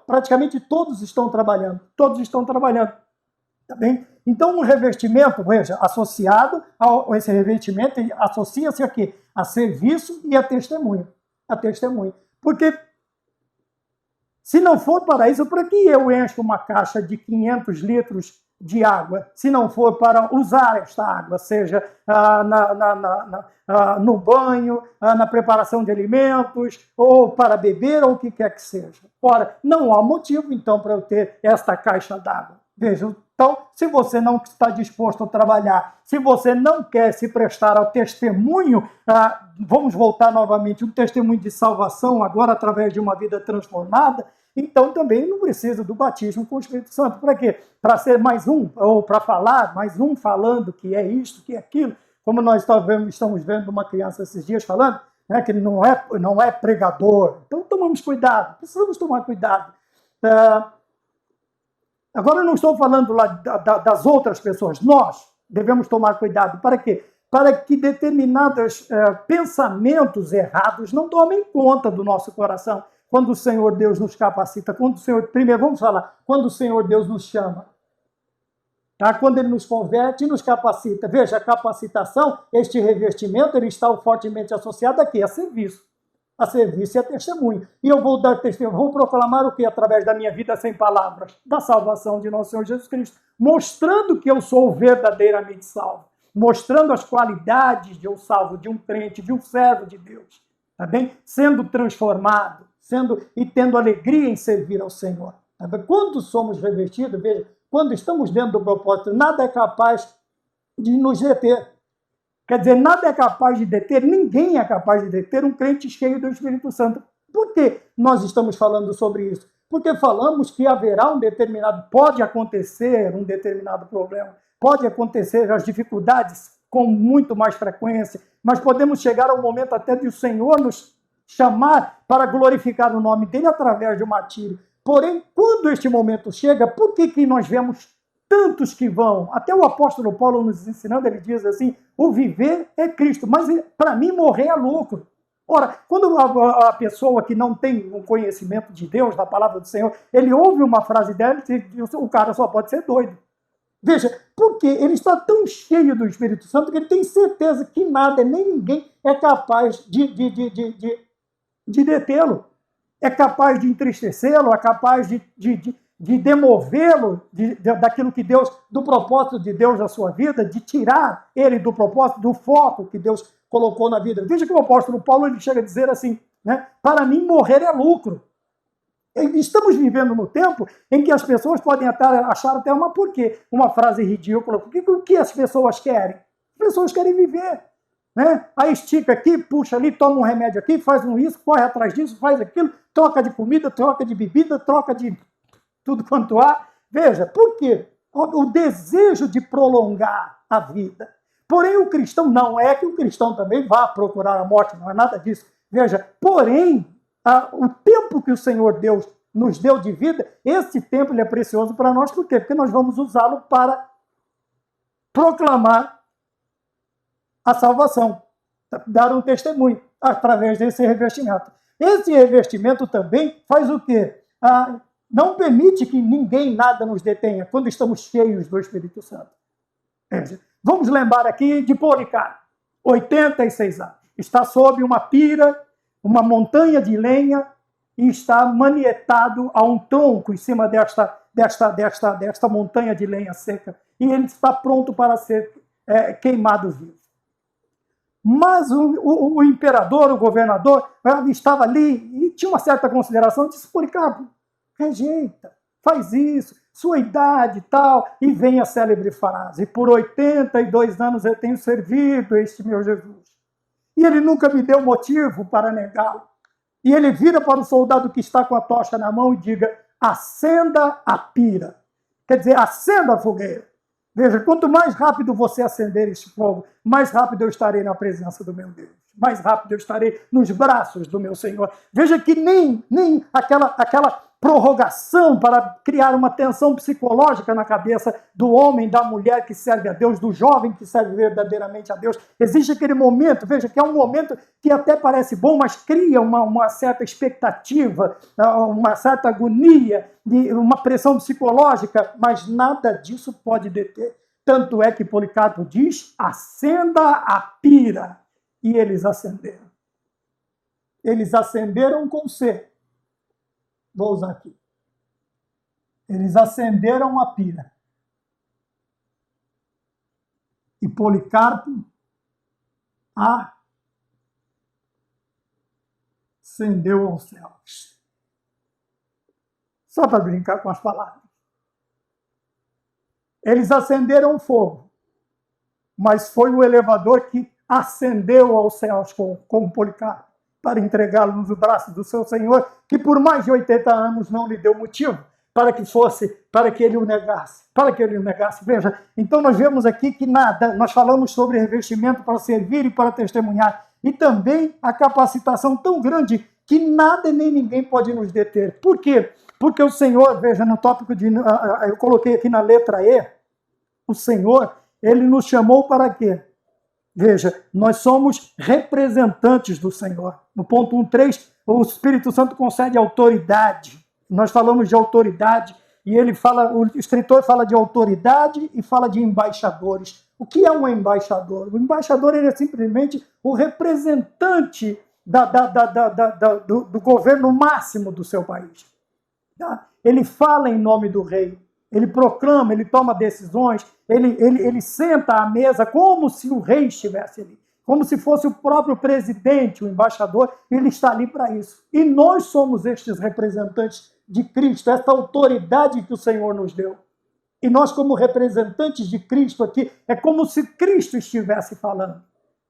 praticamente todos estão trabalhando. Tá bem? Então, um revestimento, veja, associado a esse revestimento, associa-se a quê? A serviço e a testemunho. Porque se não for para isso, para que eu encho uma caixa de 500 litros de água, se não for para usar esta água, seja no banho, na preparação de alimentos, ou para beber, ou o que quer que seja. Ora, não há motivo, então, para eu ter esta caixa d'água. Veja, então, se você não está disposto a trabalhar, se você não quer se prestar ao testemunho, vamos voltar novamente, um testemunho de salvação, agora através de uma vida transformada, então também não precisa do batismo com o Espírito Santo. Para quê? Para ser mais um, ou para falar, mais um falando que é isto, que é aquilo, como nós estamos vendo uma criança esses dias falando, né, que não é pregador. Então, tomamos cuidado, precisamos tomar cuidado. Agora, eu não estou falando lá das outras pessoas, nós devemos tomar cuidado. Para quê? Para que determinados pensamentos errados não tomem conta do nosso coração. Quando o Senhor Deus nos capacita, primeiro vamos falar, quando o Senhor Deus nos chama, tá? Quando Ele nos converte e nos capacita. Veja, a capacitação, este revestimento, ele está fortemente associado aqui a serviço. A serviço e a testemunho. E eu vou dar testemunho, vou proclamar o que? Através da minha vida sem palavras? Da salvação de nosso Senhor Jesus Cristo. Mostrando que eu sou verdadeiramente salvo. Mostrando as qualidades de um salvo, de um crente, de um servo de Deus. Tá bem? Sendo transformado, e tendo alegria em servir ao Senhor. Tá bem? Quando somos revestidos, veja, quando estamos dentro do propósito, nada é capaz de nos deter. Quer dizer, nada é capaz de deter, ninguém é capaz de deter um crente cheio do Espírito Santo. Por que nós estamos falando sobre isso? Porque falamos que haverá pode acontecer um determinado problema, pode acontecer as dificuldades com muito mais frequência, mas podemos chegar ao momento até de o Senhor nos chamar para glorificar o nome dele através de um martírio. Porém, quando este momento chega, por que nós vemos tantos que vão? Até o apóstolo Paulo nos ensinando, ele diz assim, o viver é Cristo, mas para mim morrer é lucro. Ora, quando a pessoa que não tem um conhecimento de Deus, da palavra do Senhor, ele ouve uma frase dela e diz, o cara só pode ser doido. Veja, porque ele está tão cheio do Espírito Santo que ele tem certeza que nada, nem ninguém é capaz de detê-lo. É capaz de entristecê-lo, é capaz de demovê-lo daquilo que Deus, do propósito de Deus na sua vida, de tirar ele do propósito, do foco que Deus colocou na vida. Veja que o apóstolo Paulo ele chega a dizer assim, né? Para mim morrer é lucro. Estamos vivendo no tempo em que as pessoas podem achar até uma frase ridícula. O que as pessoas querem? As pessoas querem viver. Né? Aí estica aqui, puxa ali, toma um remédio aqui, faz isso, corre atrás disso, faz aquilo, troca de comida, troca de bebida, troca de tudo quanto há. Veja, por quê? O desejo de prolongar a vida. Porém, o cristão, não é que o cristão também vá procurar a morte, não é nada disso. Veja, porém, o tempo que o Senhor Deus nos deu de vida, esse tempo ele é precioso para nós. Por quê? Porque nós vamos usá-lo para proclamar a salvação, dar um testemunho através desse revestimento. Esse revestimento também faz o quê? Não permite que ninguém nada nos detenha quando estamos cheios do Espírito Santo. Vamos lembrar aqui de Policarpo, 86 anos. Está sob uma pira, uma montanha de lenha e está manietado a um tronco em cima desta montanha de lenha seca. E ele está pronto para ser queimado vivo. Mas o imperador, o governador, estava ali e tinha uma certa consideração, disse, Policarpo, rejeita, faz isso, sua idade e tal, e vem a célebre frase, por 82 anos eu tenho servido este meu Jesus. E ele nunca me deu motivo para negá-lo. E ele vira para o soldado que está com a tocha na mão e diga, acenda a pira. Quer dizer, acenda a fogueira. Veja, quanto mais rápido você acender este fogo, mais rápido eu estarei na presença do meu Deus. Mais rápido eu estarei nos braços do meu Senhor. Veja que nem aquela prorrogação para criar uma tensão psicológica na cabeça do homem, da mulher que serve a Deus, do jovem que serve verdadeiramente a Deus. Existe aquele momento, veja, que é um momento que até parece bom, mas cria uma certa expectativa, uma certa agonia, uma pressão psicológica, mas nada disso pode deter. Tanto é que Policarpo diz, acenda a pira. E eles acenderam. Eles acenderam com C. Vou usar aqui. Eles acenderam a pira. E Policarpo ascendeu aos céus. Só para brincar com as palavras. Eles acenderam o fogo, mas foi o elevador que ascendeu aos céus com Policarpo, para entregá-lo nos braços do seu Senhor, que por mais de 80 anos não lhe deu motivo para que ele o negasse. Veja, então nós vemos aqui que nós falamos sobre revestimento para servir e para testemunhar. e também a capacitação tão grande que nada nem ninguém pode nos deter. Por quê? Porque o Senhor, veja, no tópico eu coloquei aqui na letra E, o Senhor, ele nos chamou para quê? Veja, nós somos representantes do Senhor. No ponto 1.3, o Espírito Santo concede autoridade. Nós falamos de autoridade e o escritor fala de autoridade e fala de embaixadores. O que é um embaixador? O embaixador ele é simplesmente o representante do governo máximo do seu país. Tá? Ele fala em nome do rei, ele proclama, ele toma decisões, ele senta à mesa como se o rei estivesse ali, como se fosse o próprio presidente, o embaixador, ele está ali para isso. E nós somos estes representantes de Cristo, essa autoridade que o Senhor nos deu. E nós, como representantes de Cristo aqui, é como se Cristo estivesse falando.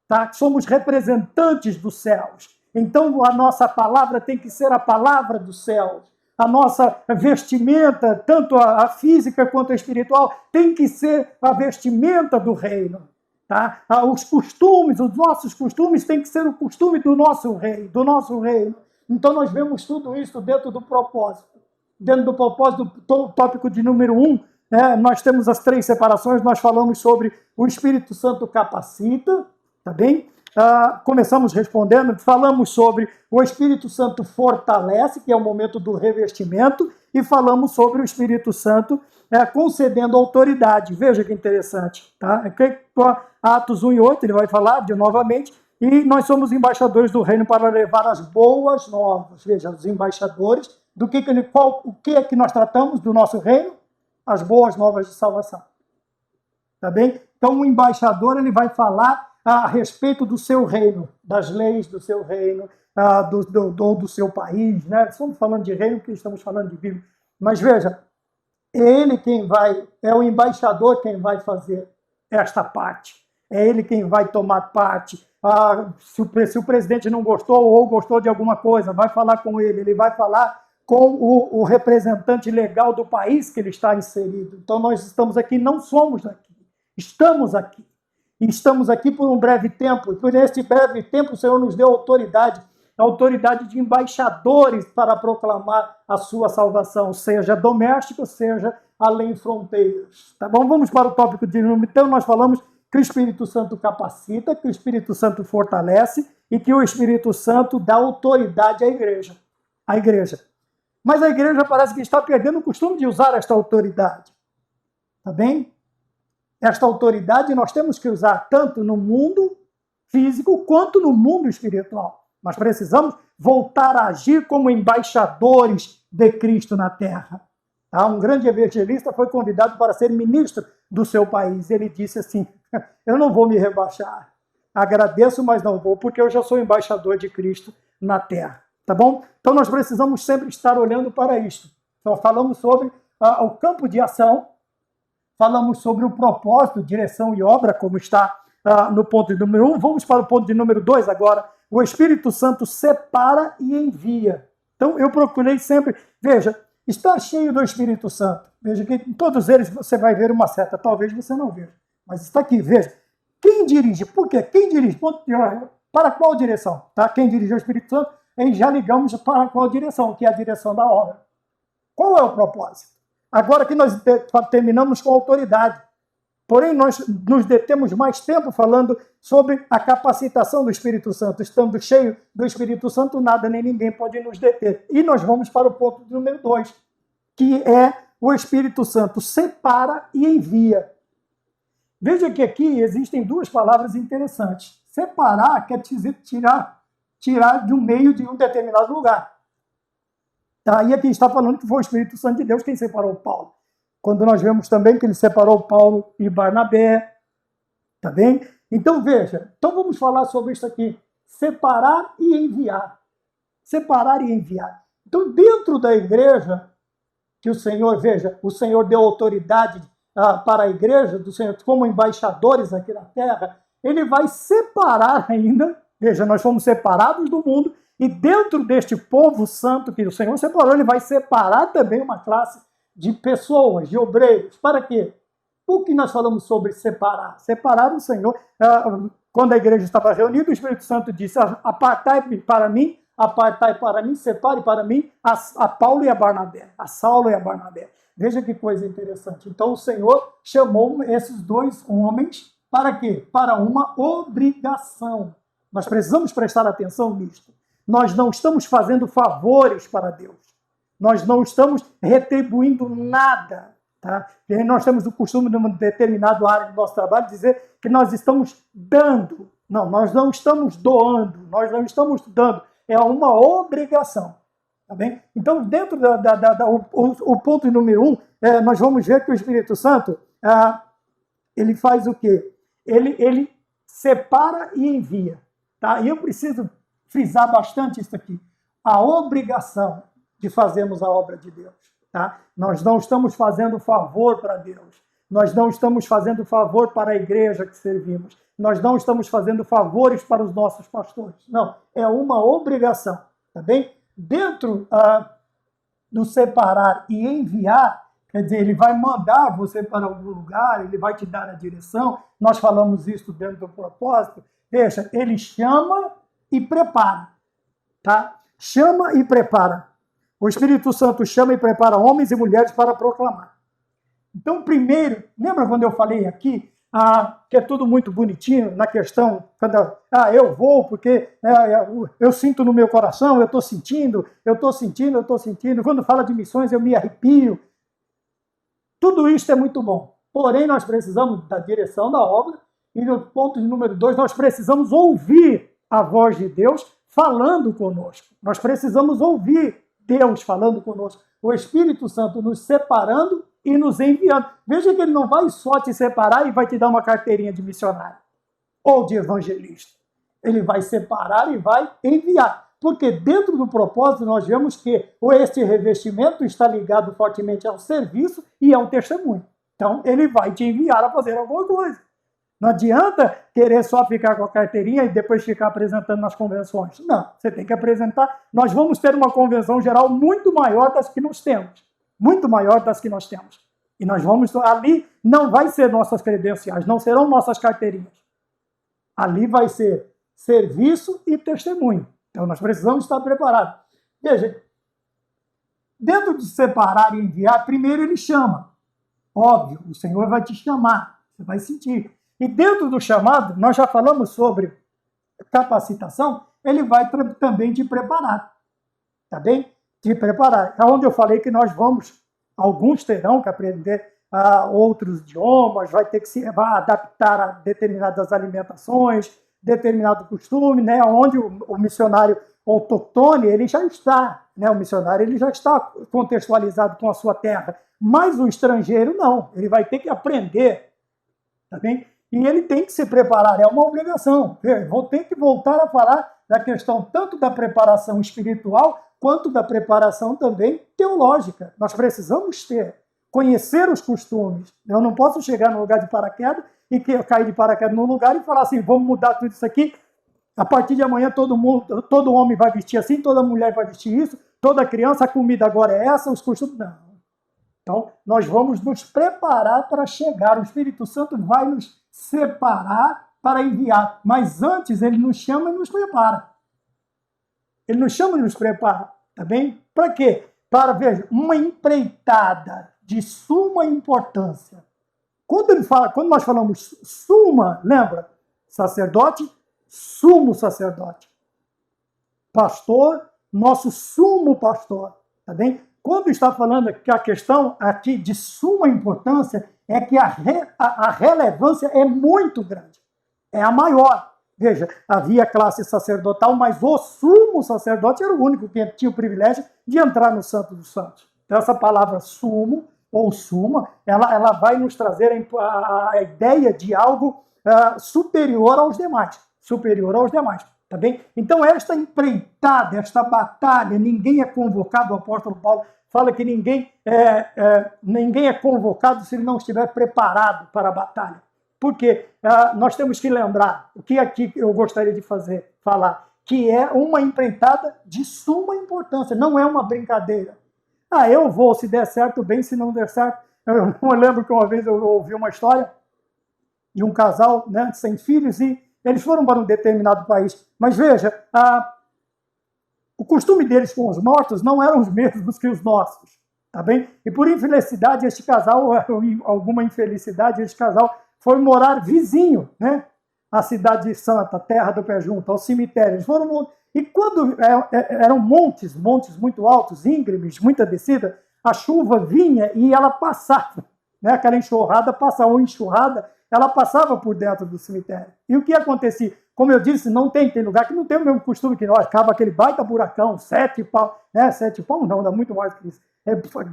Tá? Somos representantes dos céus. Então, a nossa palavra tem que ser a palavra dos céus. A nossa vestimenta, tanto a física quanto a espiritual, tem que ser a vestimenta do reino. Tá? Os nossos costumes têm que ser o costume do nosso rei, do nosso reino. Então, nós vemos tudo isso dentro do propósito. Dentro do propósito do tópico de número 1, nós temos as 3 separações, nós falamos sobre o Espírito Santo capacita, tá bem? Começamos respondendo, falamos sobre o Espírito Santo fortalece, que é o momento do revestimento, e falamos sobre o Espírito Santo concedendo autoridade. Veja que interessante. Tá? Atos 1:8, ele vai falar novamente, e nós somos embaixadores do reino para levar as boas novas. Veja, os embaixadores, o que é que nós tratamos do nosso reino? As boas novas de salvação. Tá bem? Então, o embaixador ele vai falar a respeito do seu reino, das leis do seu reino, do seu país. Né? Estamos falando de reino porque estamos falando de Bíblia. Mas veja, é o embaixador quem vai fazer esta parte. É ele quem vai tomar parte. Se o presidente não gostou ou gostou de alguma coisa, vai falar com ele. Ele vai falar com o representante legal do país que ele está inserido. Então, nós estamos aqui, não somos daqui. Estamos aqui. E estamos aqui por um breve tempo. E por esse breve tempo, o Senhor nos deu autoridade. A autoridade de embaixadores para proclamar a sua salvação, seja doméstica, seja além fronteiras. Tá bom? Vamos para o tópico de número. Então, nós falamos que o Espírito Santo capacita, que o Espírito Santo fortalece e que o Espírito Santo dá autoridade à igreja. À igreja. Mas a igreja parece que está perdendo o costume de usar esta autoridade. Tá bem? Esta autoridade nós temos que usar tanto no mundo físico quanto no mundo espiritual. Nós precisamos voltar a agir como embaixadores de Cristo na terra. Tá? Um grande evangelista foi convidado para ser ministro do seu país. Ele disse assim, eu não vou me rebaixar. Agradeço, mas não vou, porque eu já sou embaixador de Cristo na terra. Tá bom? Então nós precisamos sempre estar olhando para isto. Então falamos sobre o campo de ação, falamos sobre o propósito, direção e obra, como está no ponto de número 1. Vamos para o ponto de número 2 agora. O Espírito Santo separa e envia. Então eu procurei sempre, veja, está cheio do Espírito Santo. Veja que em todos eles você vai ver uma seta, talvez você não veja, mas está aqui, veja. Quem dirige? Por quê? Quem dirige? Para qual direção? Tá? Quem dirige é o Espírito Santo, e já ligamos para qual direção, que é a direção da obra. Qual é o propósito? Agora que nós terminamos com a autoridade, porém nós nos detemos mais tempo falando sobre a capacitação do Espírito Santo. Estando cheio do Espírito Santo, nada nem ninguém pode nos deter. E nós vamos para o ponto número 2, que é o Espírito Santo separa e envia. Veja que aqui existem 2 palavras interessantes. Separar quer dizer tirar de um meio de um determinado lugar. Aí aqui está falando que foi o Espírito Santo de Deus quem separou Paulo. Quando nós vemos também que ele separou Paulo e Barnabé. Tá bem? Então veja, vamos falar sobre isso aqui. Separar e enviar. Separar e enviar. Então dentro da igreja, que o Senhor, veja, o Senhor deu autoridade para a igreja, do Senhor como embaixadores aqui na terra, ele vai separar ainda. Veja, nós fomos separados do mundo e dentro deste povo santo que o Senhor separou, ele vai separar também uma classe de pessoas, de obreiros. Para quê? O que nós falamos sobre separar? Separar o Senhor, quando a igreja estava reunida, o Espírito Santo disse: apartai para mim, separe para mim a Paulo e a Barnabé, a Saulo e a Barnabé. Veja que coisa interessante. Então o Senhor chamou esses dois homens para quê? Para uma obrigação. Nós precisamos prestar atenção nisto. Nós não estamos fazendo favores para Deus. Nós não estamos retribuindo nada. Tá? E nós temos o costume, numa determinada área do nosso trabalho, dizer que nós estamos dando. Não, nós não estamos doando, nós não estamos dando. É uma obrigação. Tá bem? Então, dentro o ponto número 1, nós vamos ver que o Espírito Santo, ele faz o quê? Ele separa e envia. Tá? E eu preciso frisar bastante isso aqui. A obrigação de fazermos a obra de Deus. Tá? Nós não estamos fazendo favor para Deus. Nós não estamos fazendo favor para a igreja que servimos. Nós não estamos fazendo favores para os nossos pastores. Não, é uma obrigação. Tá bem? Dentro do separar e enviar, quer dizer, ele vai mandar você para algum lugar, ele vai te dar a direção. Nós falamos isso dentro do propósito. Veja, ele chama e prepara. Tá? Chama e prepara. O Espírito Santo chama e prepara homens e mulheres para proclamar. Então, primeiro, lembra quando eu falei aqui que é tudo muito bonitinho na questão, quando eu vou porque eu sinto no meu coração, eu estou sentindo. Quando fala de missões, eu me arrepio. Tudo isso é muito bom. Porém, nós precisamos da direção da obra e no ponto número 2, nós precisamos ouvir a voz de Deus falando conosco. Nós precisamos ouvir Deus falando conosco. O Espírito Santo nos separando e nos enviando. Veja que ele não vai só te separar e vai te dar uma carteirinha de missionário ou de evangelista. Ele vai separar e vai enviar. Porque dentro do propósito nós vemos que este revestimento está ligado fortemente ao serviço e ao testemunho. Então ele vai te enviar a fazer alguma coisa. Não adianta querer só ficar com a carteirinha e depois ficar apresentando nas convenções. Não, você tem que apresentar. Nós vamos ter uma convenção geral muito maior das que nós temos. Muito maior das que nós temos. E nós vamos, ali não vai ser nossas credenciais, não serão nossas carteirinhas. Ali vai ser serviço e testemunho. Então nós precisamos estar preparados. Veja, dentro de separar e enviar, primeiro ele chama. Óbvio, o Senhor vai te chamar, você vai sentir. E dentro do chamado, nós já falamos sobre capacitação, ele vai também te preparar. Tá bem? Te preparar. É onde eu falei que nós vamos, alguns terão que aprender outros idiomas, vai ter que se adaptar a determinadas alimentações, determinado costume, né? Onde o missionário autóctone, ele já está, né? O missionário ele já está contextualizado com a sua terra, mas o estrangeiro não, ele vai ter que aprender, tá bem? E ele tem que se preparar, é uma obrigação. Vou ter que voltar a falar da questão tanto da preparação espiritual quanto da preparação também teológica. Nós precisamos conhecer os costumes. Eu não posso chegar no lugar de paraquedas e cair de paraquedas num lugar e falar assim, vamos mudar tudo isso aqui. A partir de amanhã todo homem vai vestir assim, toda mulher vai vestir isso, toda criança, a comida agora é essa, os costumes... Não. Então, nós vamos nos preparar para chegar. O Espírito Santo vai nos separar para enviar. Mas antes, ele nos chama e nos prepara. Ele nos chama e nos prepara. Tá bem? Para quê? Para, veja, uma empreitada de suma importância. Quando nós falamos suma, lembra? Sacerdote, sumo sacerdote. Pastor, nosso sumo pastor. Tá bem? Quando está falando que a questão aqui de suma importância é que a relevância é muito grande. É a maior. Veja, havia classe sacerdotal, mas o sumo sacerdote era o único que tinha o privilégio de entrar no Santo dos Santos. Então, essa palavra sumo ou suma, ela vai nos trazer a ideia de algo superior aos demais. Superior aos demais. Tá bem? Então, esta empreitada, esta batalha, ninguém é convocado, o apóstolo Paulo fala que ninguém é convocado se ele não estiver preparado para a batalha. Porque nós temos que lembrar, o que aqui eu gostaria de falar, que é uma empreitada de suma importância, não é uma brincadeira. Eu vou, se der certo, bem, se não der certo. Eu lembro que uma vez eu ouvi uma história de um casal, né, sem filhos, e eles foram para um determinado país. Mas veja, o costume deles com os mortos não eram os mesmos que os nossos, tá bem? E por infelicidade, este casal, alguma infelicidade, este casal foi morar vizinho, né? A cidade santa, terra do pé junto, ao cemitério. Eles foram, e quando eram montes muito altos, íngremes, muita descida, a chuva vinha e ela passava, né? Aquela enxurrada, ela passava por dentro do cemitério. E o que acontecia? Como eu disse, tem lugar que não tem o mesmo costume que nós, acaba aquele baita buracão, 7 palmos, né? 7 palmos não, dá muito mais que isso.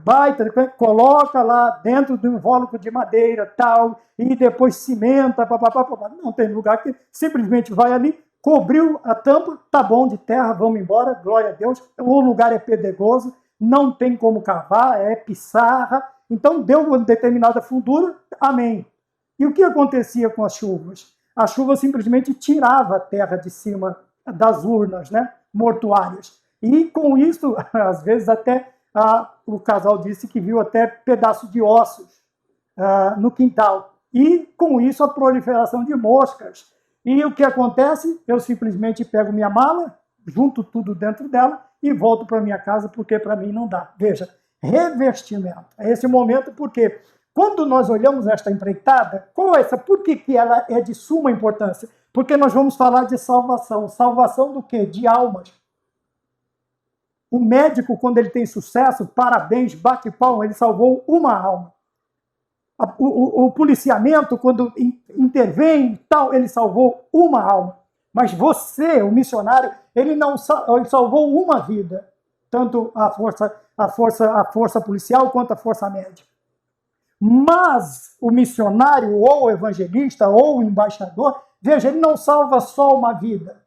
Baita, coloca lá dentro de um invólucro de madeira, tal, e depois cimenta, papapá. Não tem lugar que simplesmente vai ali, cobriu a tampa, tá bom, de terra, vamos embora, glória a Deus. O lugar é pedregoso, não tem como cavar, é pissarra, então deu uma determinada fundura, amém. E o que acontecia com as chuvas? A chuva simplesmente tirava a terra de cima das urnas, né, mortuárias. E com isso, às vezes até o casal disse que viu até pedaços de ossos no quintal. E com isso a proliferação de moscas. E o que acontece? Eu simplesmente pego minha mala, junto tudo dentro dela e volto para minha casa, porque para mim não dá. Veja, revestimento. É esse momento porque quando nós olhamos esta empreitada, por que ela é de suma importância? Porque nós vamos falar de salvação. Salvação do quê? De almas. O médico, quando ele tem sucesso, parabéns, bate palma, ele salvou uma alma. O policiamento, quando intervém, tal, ele salvou uma alma. Mas você, o missionário, ele salvou uma vida. Tanto a força policial quanto a força médica. Mas o missionário, ou o evangelista, ou o embaixador, veja, ele não salva só uma vida.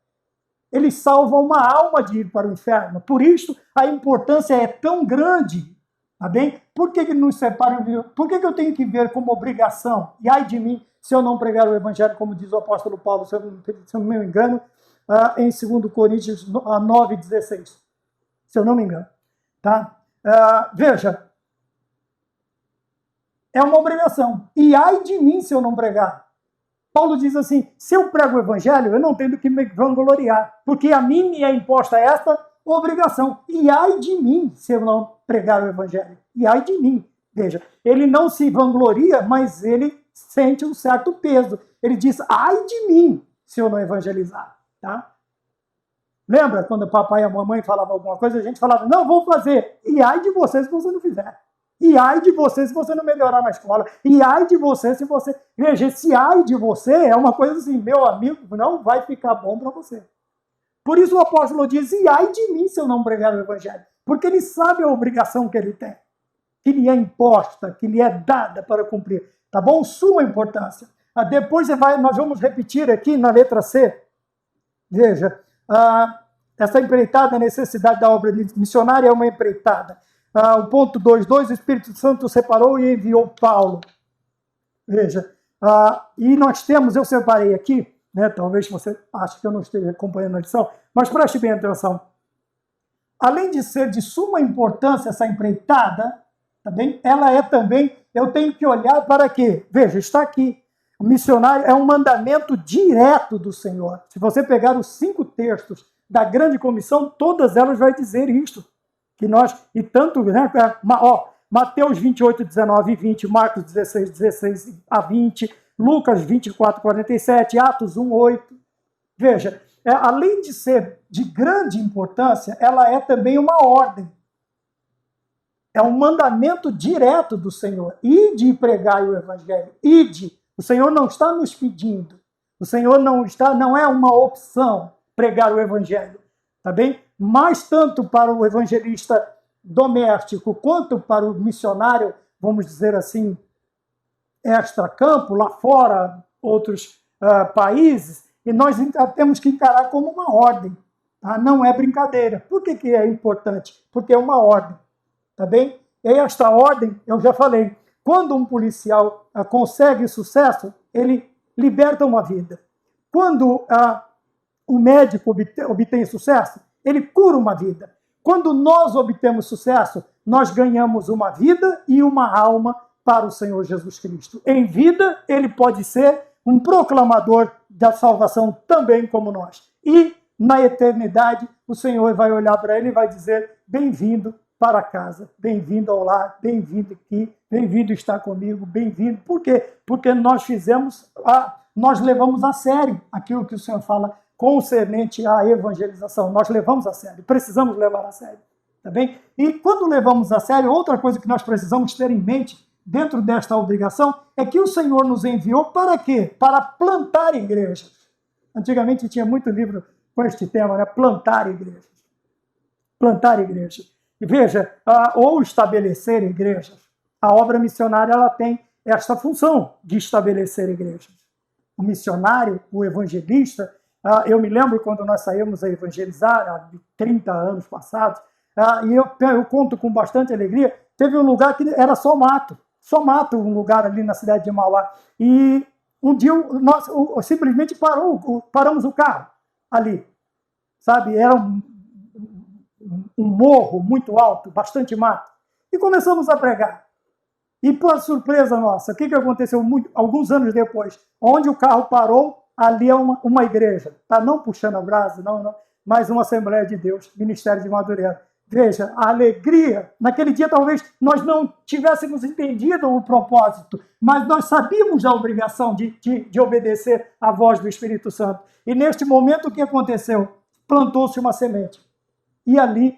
Ele salva uma alma de ir para o inferno. Por isso, a importância é tão grande. Tá bem? Por que nos separam? Por que eu tenho que ver como obrigação? E ai de mim, se eu não pregar o evangelho, como diz o apóstolo Paulo, se eu não me engano, em 2 Coríntios 9,16. Se eu não me engano. Tá? Veja, é uma obrigação. E ai de mim se eu não pregar. Paulo diz assim, se eu prego o evangelho, eu não tenho que me vangloriar, porque a mim me é imposta esta obrigação. E ai de mim se eu não pregar o evangelho. E ai de mim. Veja, ele não se vangloria, mas ele sente um certo peso. Ele diz, ai de mim se eu não evangelizar. Tá? Lembra quando o papai e a mamãe falavam alguma coisa, a gente falava, não, vou fazer. E ai de você se você não fizer. E ai de você se você não melhorar na escola. E ai de você se você... Veja, esse ai de você é uma coisa assim, meu amigo, não vai ficar bom para você. Por isso o apóstolo diz, e ai de mim se eu não pregar o evangelho. Porque ele sabe a obrigação que ele tem. Que lhe é imposta, que lhe é dada para cumprir. Tá bom? Sua importância. Depois nós vamos repetir aqui na letra C. Veja, essa empreitada, a necessidade da obra missionária é uma empreitada. O ponto 2.2, o Espírito Santo separou e enviou Paulo. Veja, e nós temos, eu separei aqui, né, talvez você ache que eu não esteja acompanhando a lição, mas preste bem atenção. Além de ser de suma importância essa empreitada, tá bem? Ela é também, eu tenho que olhar para quê? Veja, está aqui. O missionário é um mandamento direto do Senhor. Se você pegar os 5 textos da grande comissão, todas elas vão dizer isto. Que nós, e tanto, né, Mateus 28, 19 e 20, Marcos 16, 16 a 20, Lucas 24, 47, Atos 1, 8. Veja, além de ser de grande importância, ela é também uma ordem. É um mandamento direto do Senhor. Ide e pregai o evangelho. Ide. O Senhor não está nos pedindo. O Senhor não é uma opção pregar o evangelho. Tá bem? Mas tanto para o evangelista doméstico quanto para o missionário, vamos dizer assim, extra-campo, lá fora, outros países, e nós temos que encarar como uma ordem. Tá? Não é brincadeira. Por que é importante? Porque é uma ordem. Tá bem? E esta ordem, eu já falei, quando um policial consegue sucesso, ele liberta uma vida. Quando o médico obtém sucesso, ele cura uma vida. Quando nós obtemos sucesso, nós ganhamos uma vida e uma alma para o Senhor Jesus Cristo. Em vida, ele pode ser um proclamador da salvação também como nós. E na eternidade o Senhor vai olhar para ele e vai dizer: bem-vindo para casa, bem-vindo ao lar, bem-vindo aqui, bem-vindo estar comigo, bem-vindo. Por quê? Porque nós levamos a sério aquilo que o Senhor fala concernente à evangelização. Nós levamos a sério, precisamos levar a sério, tá bem? E quando levamos a sério, outra coisa que nós precisamos ter em mente dentro desta obrigação é que o Senhor nos enviou para quê? Para plantar igrejas. Antigamente tinha muito livro com este tema, né? Plantar igrejas. Plantar igrejas. E veja, ou estabelecer igrejas. A obra missionária ela tem esta função de estabelecer igrejas. O missionário, o evangelista, eu me lembro quando nós saímos a evangelizar, há 30 anos passados, e eu conto com bastante alegria, teve um lugar que era só mato, um lugar ali na cidade de Mauá. E um dia nós simplesmente paramos o carro ali, sabe? Era um morro muito alto, bastante mato. E começamos a pregar. E, por surpresa nossa, o que aconteceu alguns anos depois? Onde o carro parou, ali é uma igreja. Tá? Não puxando a brasa, não, mas uma Assembleia de Deus, Ministério de Madureira. Veja, a alegria. Naquele dia, talvez, nós não tivéssemos entendido o propósito, mas nós sabíamos da obrigação de obedecer à voz do Espírito Santo. E, neste momento, o que aconteceu? Plantou-se uma semente. E ali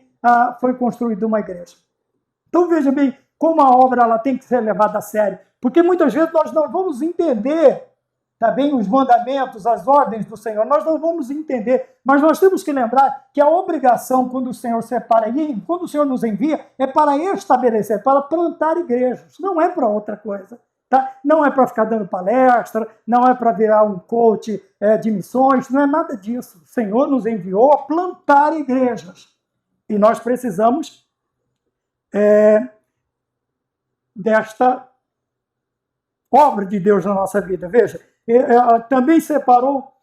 foi construída uma igreja. Então, veja bem como a obra ela tem que ser levada a sério. Porque muitas vezes nós não vamos entender, tá bem, os mandamentos, as ordens do Senhor. Nós não vamos entender. Mas nós temos que lembrar que a obrigação, quando o Senhor separa, e quando o Senhor nos envia, é para estabelecer, para plantar igrejas. Não é para outra coisa. Tá? Não é para ficar dando palestra, não é para virar um coach de missões, não é nada disso. O Senhor nos enviou a plantar igrejas. E nós precisamos desta obra de Deus na nossa vida. Veja, também separou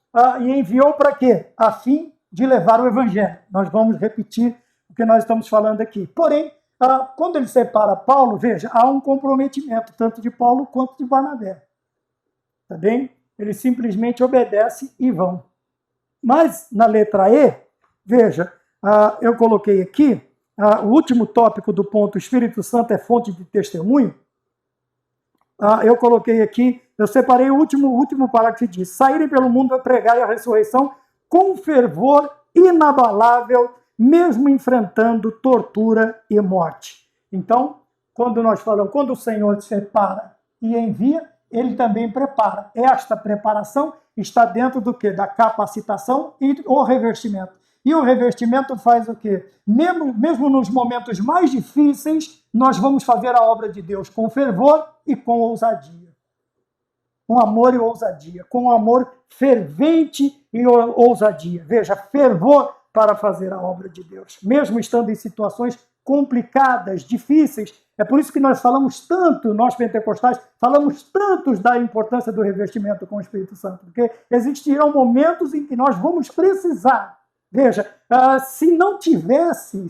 e enviou para quê? A fim de levar o Evangelho. Nós vamos repetir o que nós estamos falando aqui. Porém, quando ele separa Paulo, veja, há um comprometimento, tanto de Paulo quanto de Barnabé. Tá bem? Eles simplesmente obedecem e vão. Mas, na letra E, veja, eu coloquei aqui, o último tópico do ponto, o Espírito Santo é fonte de testemunho. Eu coloquei aqui, eu separei o último parágrafo que diz: saírem pelo mundo a pregar a ressurreição com fervor inabalável, mesmo enfrentando tortura e morte. Então, quando nós falamos, quando o Senhor separa e envia, ele também prepara. Esta preparação está dentro do quê? Da capacitação e o revestimento. E o revestimento faz o quê? Mesmo nos momentos mais difíceis, nós vamos fazer a obra de Deus com fervor e com ousadia. Com amor e ousadia. Com amor fervente e ousadia. Veja, fervor para fazer a obra de Deus. Mesmo estando em situações complicadas, difíceis. É por isso que nós falamos tanto, nós pentecostais, falamos tanto da importância do revestimento com o Espírito Santo. Porque existirão momentos em que nós vamos precisar. Veja, se não tivesse,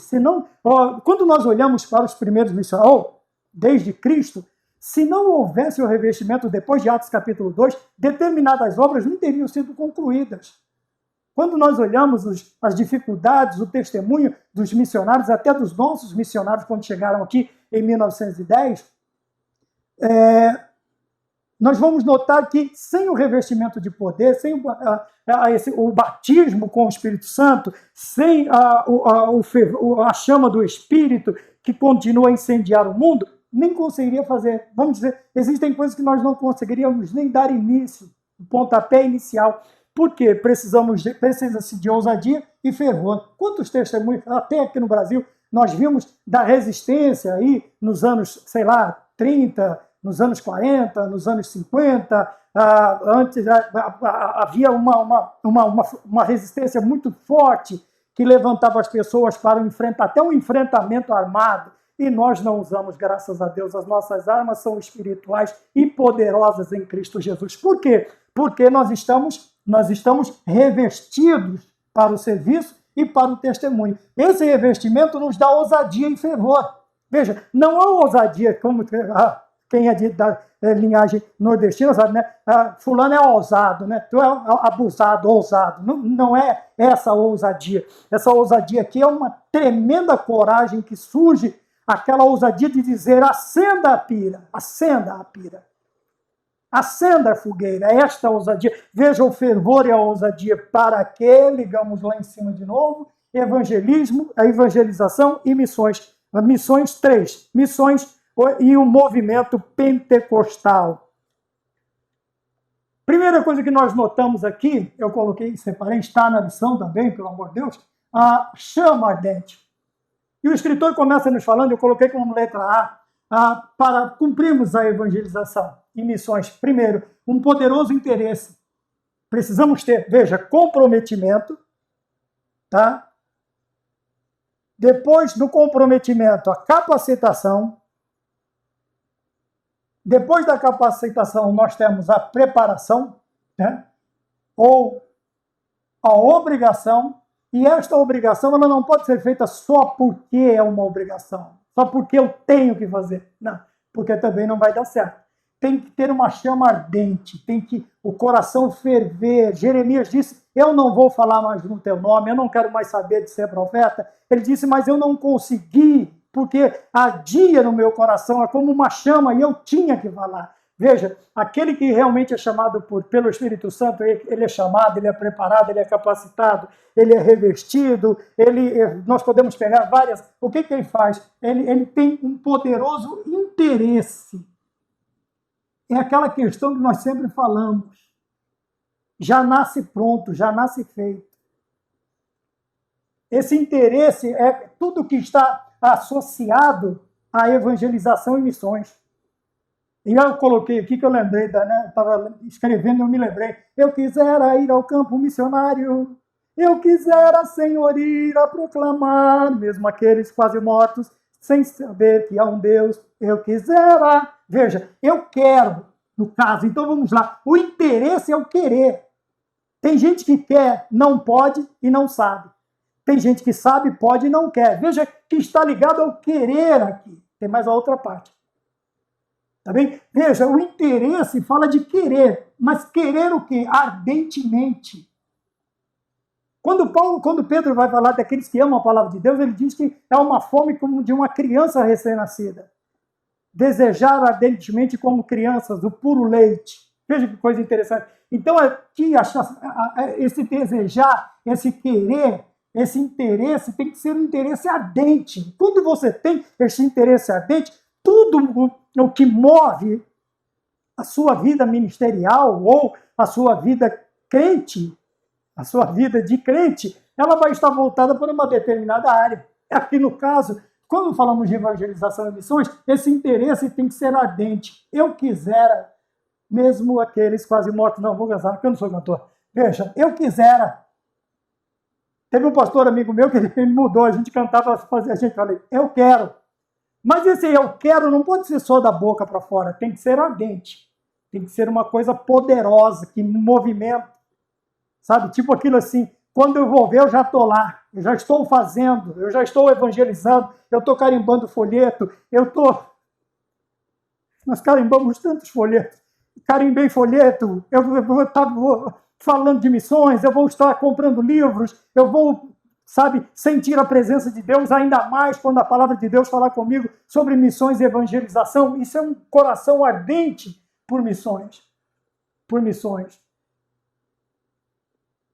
quando nós olhamos para os primeiros missionários, desde Cristo, se não houvesse o revestimento depois de Atos capítulo 2, determinadas obras não teriam sido concluídas. Quando nós olhamos as dificuldades, o testemunho dos missionários, até dos nossos missionários quando chegaram aqui em 1910, nós vamos notar que sem o revestimento de poder, sem o batismo com o Espírito Santo, sem a chama do Espírito que continua a incendiar o mundo, nem conseguiria fazer. Vamos dizer, existem coisas que nós não conseguiríamos nem dar início, o pontapé inicial. Por quê? Precisa-se de ousadia e fervor. Quantos testemunhos, até aqui no Brasil, nós vimos da resistência aí nos anos, 30, nos anos 40, nos anos 50, antes havia uma resistência muito forte que levantava as pessoas para enfrentar até um enfrentamento armado. E nós não usamos, graças a Deus, as nossas armas são espirituais e poderosas em Cristo Jesus. Por quê? Porque nós estamos revestidos para o serviço e para o testemunho. Esse revestimento nos dá ousadia e fervor. Veja, não há ousadia como quem é da linhagem nordestina sabe, né? Fulano é ousado, né? Tu é abusado, ousado. Não é essa ousadia. Essa ousadia aqui é uma tremenda coragem que surge, aquela ousadia de dizer: acenda a pira, acenda a pira. Acenda a fogueira, esta ousadia. Veja o fervor e a ousadia para que, ligamos lá em cima de novo, evangelismo, a evangelização e missões. Missões 3, missões e o movimento pentecostal. Primeira coisa que nós notamos aqui, eu coloquei, separei, está na lição também, pelo amor de Deus, a chama ardente. E o escritor começa nos falando, eu coloquei como letra A, para cumprirmos a evangelização e missões. Primeiro, um poderoso interesse. Precisamos ter, veja, comprometimento, tá? Depois do comprometimento, a capacitação. Depois da capacitação, nós temos a preparação, né? Ou a obrigação. E esta obrigação ela não pode ser feita só porque é uma obrigação, só porque eu tenho que fazer. Não, porque também não vai dar certo. Tem que ter uma chama ardente, tem que o coração ferver. Jeremias disse: eu não vou falar mais no teu nome, eu não quero mais saber de ser profeta. Ele disse: mas eu não consegui, porque ardia no meu coração, é como uma chama e eu tinha que falar. Veja, aquele que realmente é chamado pelo Espírito Santo, ele é chamado, ele é preparado, ele é capacitado, ele é revestido, nós podemos pegar várias... O que ele faz? Ele tem um poderoso interesse. É aquela questão que nós sempre falamos. Já nasce pronto, já nasce feito. Esse interesse é tudo que está associado à evangelização e missões. E eu coloquei aqui que eu lembrei, estava escrevendo e eu me lembrei. Eu quisera ir ao campo missionário, eu quisera, Senhor, ir a proclamar, mesmo aqueles quase mortos, sem saber que há um Deus, eu quisera. Veja, eu quero, no caso, então vamos lá. O interesse é o querer. Tem gente que quer, não pode e não sabe. Tem gente que sabe, pode e não quer. Veja que está ligado ao querer aqui. Tem mais a outra parte. Tá bem? Veja, o interesse fala de querer, mas querer o quê? Ardentemente. Quando Pedro vai falar daqueles que amam a palavra de Deus, ele diz que é uma fome como de uma criança recém-nascida. Desejar ardentemente como crianças, o puro leite. Veja que coisa interessante. Então, aqui, esse desejar, esse querer, esse interesse tem que ser um interesse ardente. Quando você tem esse interesse ardente, tudo o que move a sua vida ministerial ou a sua vida crente, a sua vida de crente, ela vai estar voltada para uma determinada área. Aqui no caso, quando falamos de evangelização e missões, esse interesse tem que ser ardente. Eu quisera, mesmo aqueles quase mortos, não vou casar, porque eu não sou cantor. Veja, eu quisera. Teve um pastor amigo meu que ele mudou, a gente cantava, a gente falava, eu quero. Mas esse eu quero não pode ser só da boca para fora, tem que ser ardente. Tem que ser uma coisa poderosa, que movimenta. Sabe? Tipo aquilo assim, quando eu vou ver, eu já estou lá. Eu já estou fazendo, eu já estou evangelizando, eu estou carimbando folheto, Nós carimbamos tantos folhetos. Carimbei folheto, eu vou falando de missões, eu vou estar comprando livros, eu vou... sabe, sentir a presença de Deus, ainda mais quando a palavra de Deus falar comigo sobre missões e evangelização. Isso é um coração ardente por missões. Por missões.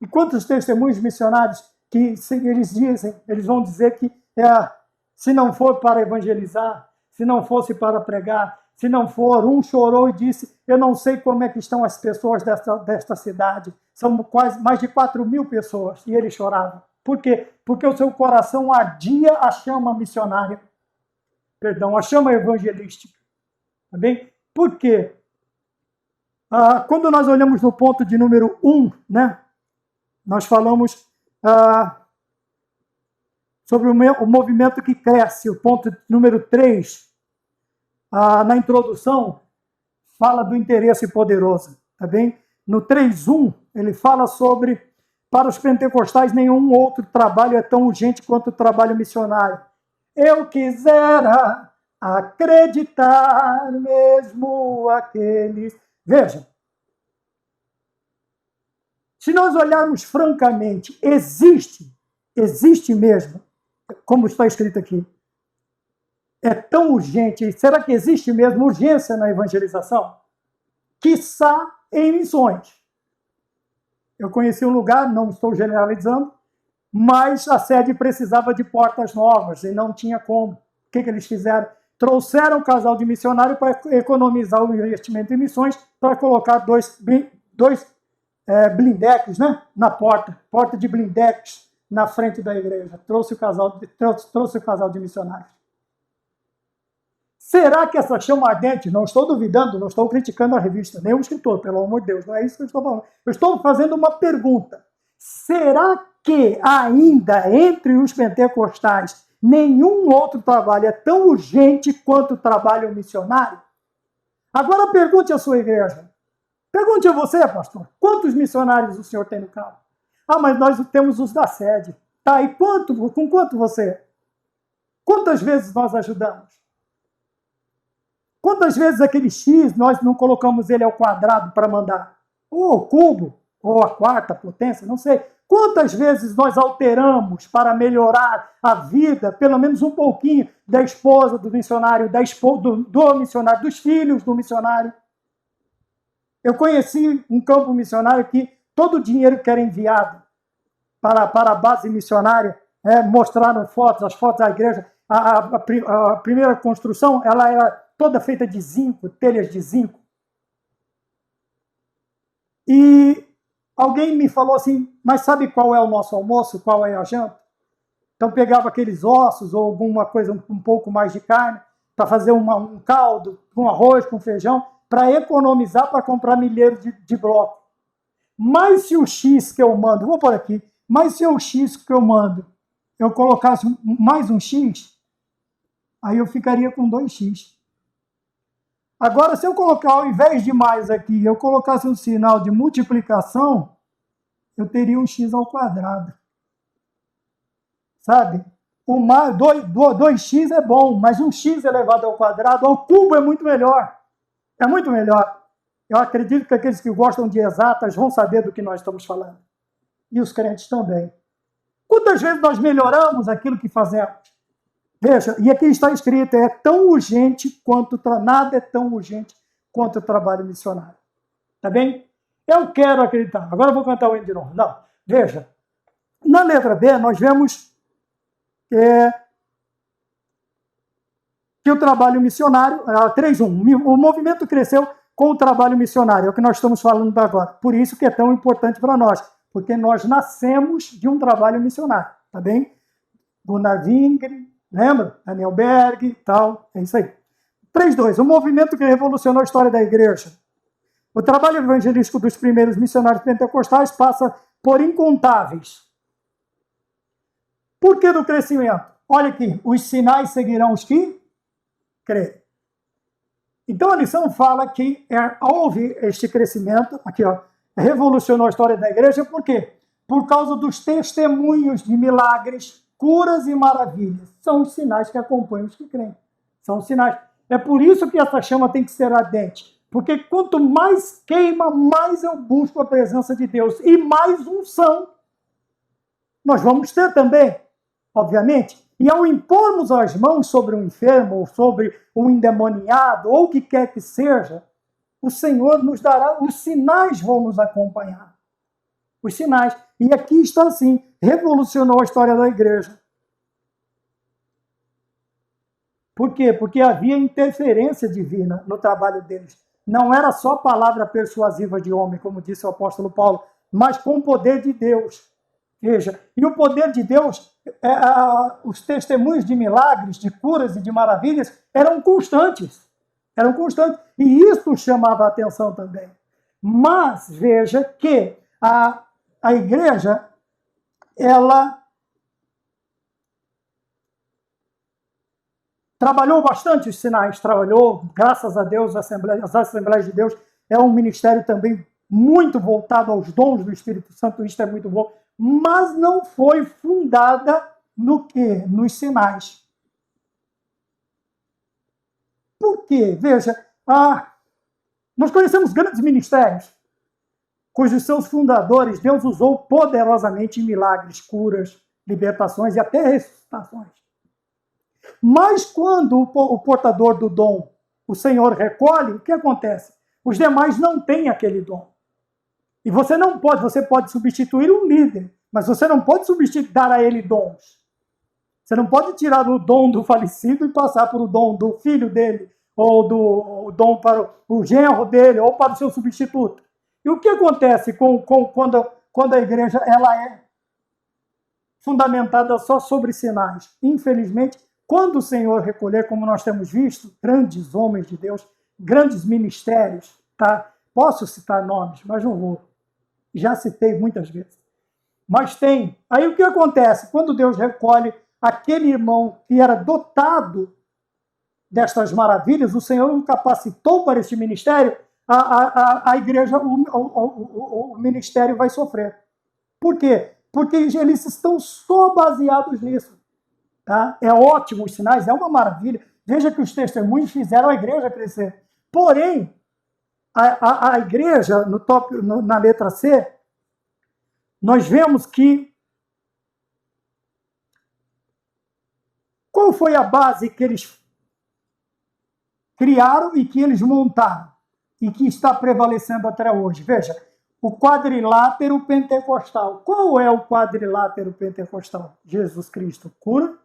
E quantos testemunhos missionários que eles vão dizer que se não for para evangelizar, se não fosse para pregar, se não for, um chorou e disse, eu não sei como é que estão as pessoas desta cidade. São quase mais de 4.000 pessoas. E ele chorava. Por quê? Porque o seu coração ardia a chama missionária. Perdão, a chama evangelística. Tá bem? Por quê? Quando nós olhamos no ponto de número 1, né, nós falamos sobre o movimento que cresce. O ponto número 3, na introdução, fala do interesse poderoso. Tá bem? No 3.1, ele fala sobre... Para os pentecostais, nenhum outro trabalho é tão urgente quanto o trabalho missionário. Eu quisera acreditar mesmo aqueles. Veja, se nós olharmos francamente, existe mesmo, como está escrito aqui, é tão urgente, será que existe mesmo urgência na evangelização? Quiçá em missões. Eu conheci um lugar, não estou generalizando, mas a sede precisava de portas novas e não tinha como. O que eles fizeram? Trouxeram um casal de missionários para economizar o investimento em missões, para colocar dois blindex, né, na porta de blindex na frente da igreja. Trouxe o casal de missionários. Será que essa chama ardente, não estou duvidando, não estou criticando a revista, nem o escritor, pelo amor de Deus, não é isso que eu estou falando. Eu estou fazendo uma pergunta. Será que ainda entre os pentecostais nenhum outro trabalho é tão urgente quanto o trabalho missionário? Agora pergunte à sua igreja. Pergunte a você, pastor. Quantos missionários o senhor tem no carro? Ah, mas nós temos os da sede. Tá, e com quanto você? Quantas vezes nós ajudamos? Quantas vezes aquele X nós não colocamos ele ao quadrado para mandar? Ou ao cubo, ou à quarta potência, não sei. Quantas vezes nós alteramos para melhorar a vida, pelo menos um pouquinho, da esposa do missionário, do missionário, dos filhos do missionário? Eu conheci um campo missionário que todo o dinheiro que era enviado para a base missionária, mostraram fotos, as fotos da igreja, a primeira construção, ela era toda feita de zinco, telhas de zinco. E alguém me falou assim, mas sabe qual é o nosso almoço, qual é a janta? Então pegava aqueles ossos ou alguma coisa um pouco mais de carne para fazer um caldo com arroz, com feijão, para economizar para comprar milheiros de bloco. Mas se o X que eu mando, vou por aqui, mas se o X que eu mando, eu colocasse mais um X, aí eu ficaria com 2X. Agora, se eu colocar, ao invés de mais aqui, eu colocasse um sinal de multiplicação, eu teria um X ao quadrado. Sabe? 2x é bom, mas um X elevado ao quadrado, ao cubo, é muito melhor. É muito melhor. Eu acredito que aqueles que gostam de exatas vão saber do que nós estamos falando. E os crentes também. Quantas vezes nós melhoramos aquilo que fazemos? Veja, e aqui está escrito, é tão urgente quanto, nada é tão urgente quanto o trabalho missionário. Tá bem? Eu quero acreditar. Agora eu vou cantar o hino de novo. Não, veja, na letra B nós vemos que o trabalho missionário, 3.1, o movimento cresceu com o trabalho missionário, é o que nós estamos falando agora. Por isso que é tão importante para nós, porque nós nascemos de um trabalho missionário, tá bem? Gunnar Wingren, lembra? Daniel Berg e tal, é isso aí. 3.2, o movimento que revolucionou a história da igreja. O trabalho evangelístico dos primeiros missionários pentecostais passa por incontáveis. Por que do crescimento? Olha aqui, os sinais seguirão os que crerem. Então a lição fala que houve este crescimento, aqui ó, revolucionou a história da igreja, por quê? Por causa dos testemunhos de milagres, curas e maravilhas. São os sinais que acompanham os que creem. São os sinais. É por isso que essa chama tem que ser ardente. Porque quanto mais queima, mais eu busco a presença de Deus. E mais unção nós vamos ter também, obviamente. E ao impormos as mãos sobre um enfermo, ou sobre um endemoniado, ou o que quer que seja, o Senhor nos dará, os sinais vão nos acompanhar. Os sinais. E aqui está assim, revolucionou a história da igreja. Por quê? Porque havia interferência divina no trabalho deles. Não era só palavra persuasiva de homem, como disse o apóstolo Paulo, mas com o poder de Deus. Veja, e o poder de Deus, os testemunhos de milagres, de curas e de maravilhas eram constantes. Eram constantes. E isso chamava a atenção também. Mas veja que a igreja, ela trabalhou bastante os sinais, trabalhou, graças a Deus, as Assembleias de Deus é um ministério também muito voltado aos dons do Espírito Santo, isso é muito bom, mas não foi fundada no quê? Nos sinais. quê? Veja, nós conhecemos grandes ministérios, cujos seus fundadores Deus usou poderosamente em milagres, curas, libertações e até ressuscitações. Mas quando o portador do dom, o Senhor recolhe, o que acontece? Os demais não têm aquele dom. E você pode substituir um líder, mas você não pode dar a ele dons. Você não pode tirar o dom do falecido e passar para o dom do filho dele, ou o dom para o genro dele, ou para o seu substituto. E o que acontece quando a igreja ela é fundamentada só sobre sinais? Infelizmente, quando o Senhor recolher, como nós temos visto, grandes homens de Deus, grandes ministérios, tá? Posso citar nomes, mas não vou. Já citei muitas vezes. Mas tem. Aí o que acontece? Quando Deus recolhe aquele irmão que era dotado destas maravilhas, o Senhor o capacitou para este ministério, a igreja, o ministério vai sofrer. Por quê? Porque eles estão só baseados nisso. Tá? É ótimo os sinais, é uma maravilha. Veja que os testemunhos fizeram a igreja crescer. Porém, a igreja, na letra C, nós vemos que qual foi a base que eles criaram e que eles montaram e que está prevalecendo até hoje? Veja, o quadrilátero pentecostal. Qual é o quadrilátero pentecostal? Jesus Cristo cura,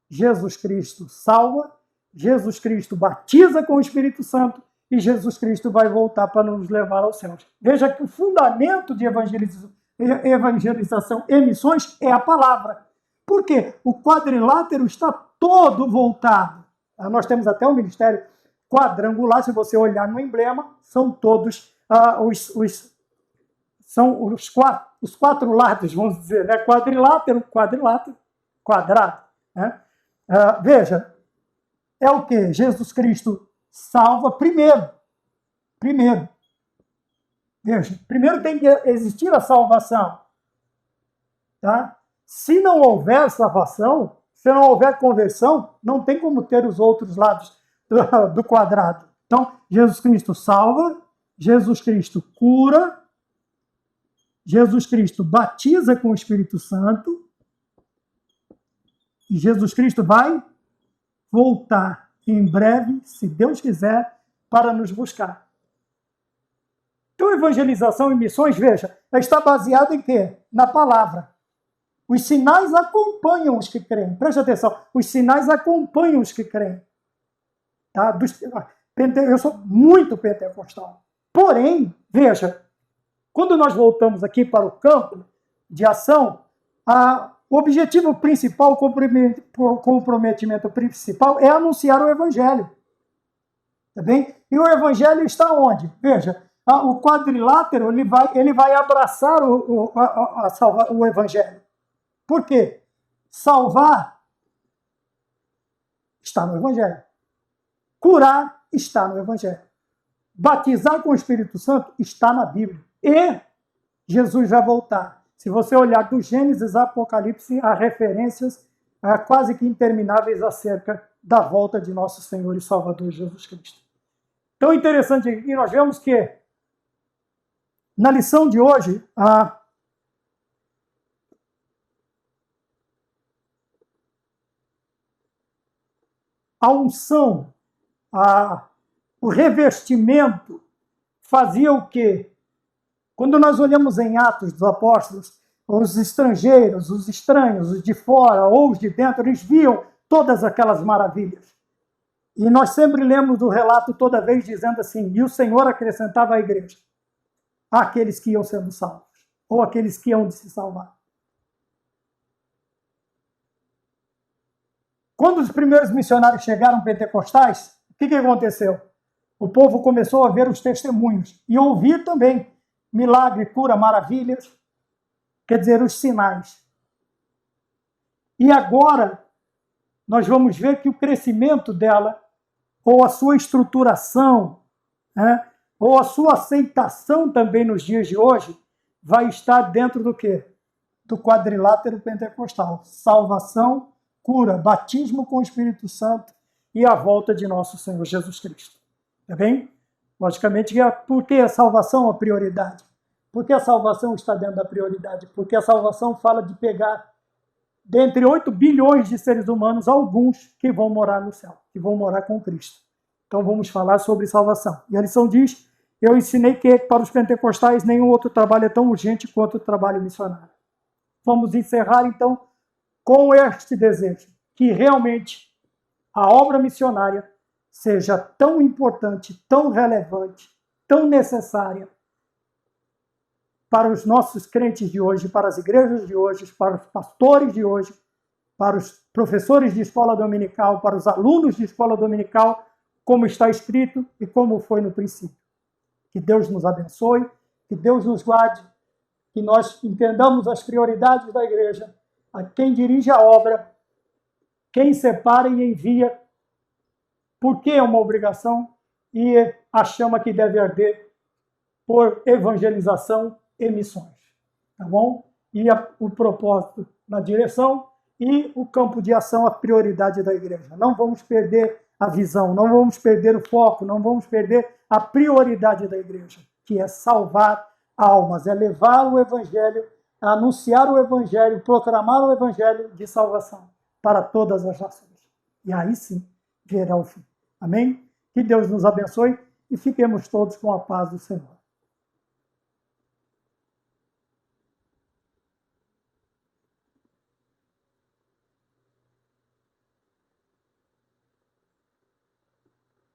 Jesus Cristo salva, Jesus Cristo batiza com o Espírito Santo e Jesus Cristo vai voltar para nos levar aos céus. Veja que o fundamento de evangelização e missões é a palavra. Por quê? O quadrilátero está todo voltado. Nós temos até um ministério quadrangular, se você olhar no emblema, são todos os quatro lados, vamos dizer, né? Quadrilátero, quadrado. Né? Veja, é o que? Jesus Cristo salva primeiro. Veja, primeiro tem que existir a salvação. Tá? Se não houver salvação, se não houver conversão, não tem como ter os outros lados do quadrado. Então, Jesus Cristo salva, Jesus Cristo cura, Jesus Cristo batiza com o Espírito Santo e Jesus Cristo vai voltar em breve, se Deus quiser, para nos buscar. Então, evangelização e missões, veja, está baseado em quê? Na palavra. Os sinais acompanham os que creem. Preste atenção, os sinais acompanham os que creem. Tá? Eu sou muito pentecostal. Porém, veja, quando nós voltamos aqui para o campo de ação, o objetivo principal, o comprometimento principal é anunciar o Evangelho. Tá bem? E o Evangelho está onde? Veja, o quadrilátero ele vai abraçar o Evangelho. Por quê? Salvar está no Evangelho. Curar está no Evangelho. Batizar com o Espírito Santo está na Bíblia. E Jesus vai voltar. Se você olhar do Gênesis a Apocalipse, há referências quase que intermináveis acerca da volta de nosso Senhor e Salvador Jesus Cristo. Então, interessante aqui, nós vemos que na lição de hoje, a unção, o revestimento fazia o quê? Quando nós olhamos em Atos dos Apóstolos, os estrangeiros, os estranhos, os de fora ou os de dentro, eles viam todas aquelas maravilhas. E nós sempre lemos o relato toda vez dizendo assim, e o Senhor acrescentava à igreja, àqueles que iam sendo salvos, ou aqueles que iam de se salvar. Quando os primeiros missionários chegaram pentecostais, o que aconteceu? O povo começou a ver os testemunhos e ouvir também milagre, cura, maravilhas, quer dizer, os sinais. E agora nós vamos ver que o crescimento dela, ou a sua estruturação, né, ou a sua aceitação também nos dias de hoje, vai estar dentro do quê? Do quadrilátero pentecostal. Salvação, cura, batismo com o Espírito Santo e a volta de nosso Senhor Jesus Cristo. Tá bem? Logicamente, por que a salvação é a prioridade? Por que a salvação está dentro da prioridade? Porque a salvação fala de pegar, dentre 8 bilhões de seres humanos, alguns que vão morar no céu, que vão morar com Cristo. Então vamos falar sobre salvação. E a lição diz, eu ensinei que para os pentecostais nenhum outro trabalho é tão urgente quanto o trabalho missionário. Vamos encerrar então com este desejo, que realmente a obra missionária seja tão importante, tão relevante, tão necessária para os nossos crentes de hoje, para as igrejas de hoje, para os pastores de hoje, para os professores de escola dominical, para os alunos de escola dominical, como está escrito e como foi no princípio. Que Deus nos abençoe, que Deus nos guarde, que nós entendamos as prioridades da igreja, a quem dirige a obra, quem separa e envia, porque é uma obrigação, e a chama que deve arder por evangelização e missões. Tá bom? E o propósito na direção e o campo de ação, a prioridade da igreja. Não vamos perder a visão, não vamos perder o foco, não vamos perder a prioridade da igreja, que é salvar almas, é levar o evangelho, anunciar o evangelho, proclamar o evangelho de salvação para todas as nações. E aí sim virá o fim. Amém? Que Deus nos abençoe e fiquemos todos com a paz do Senhor.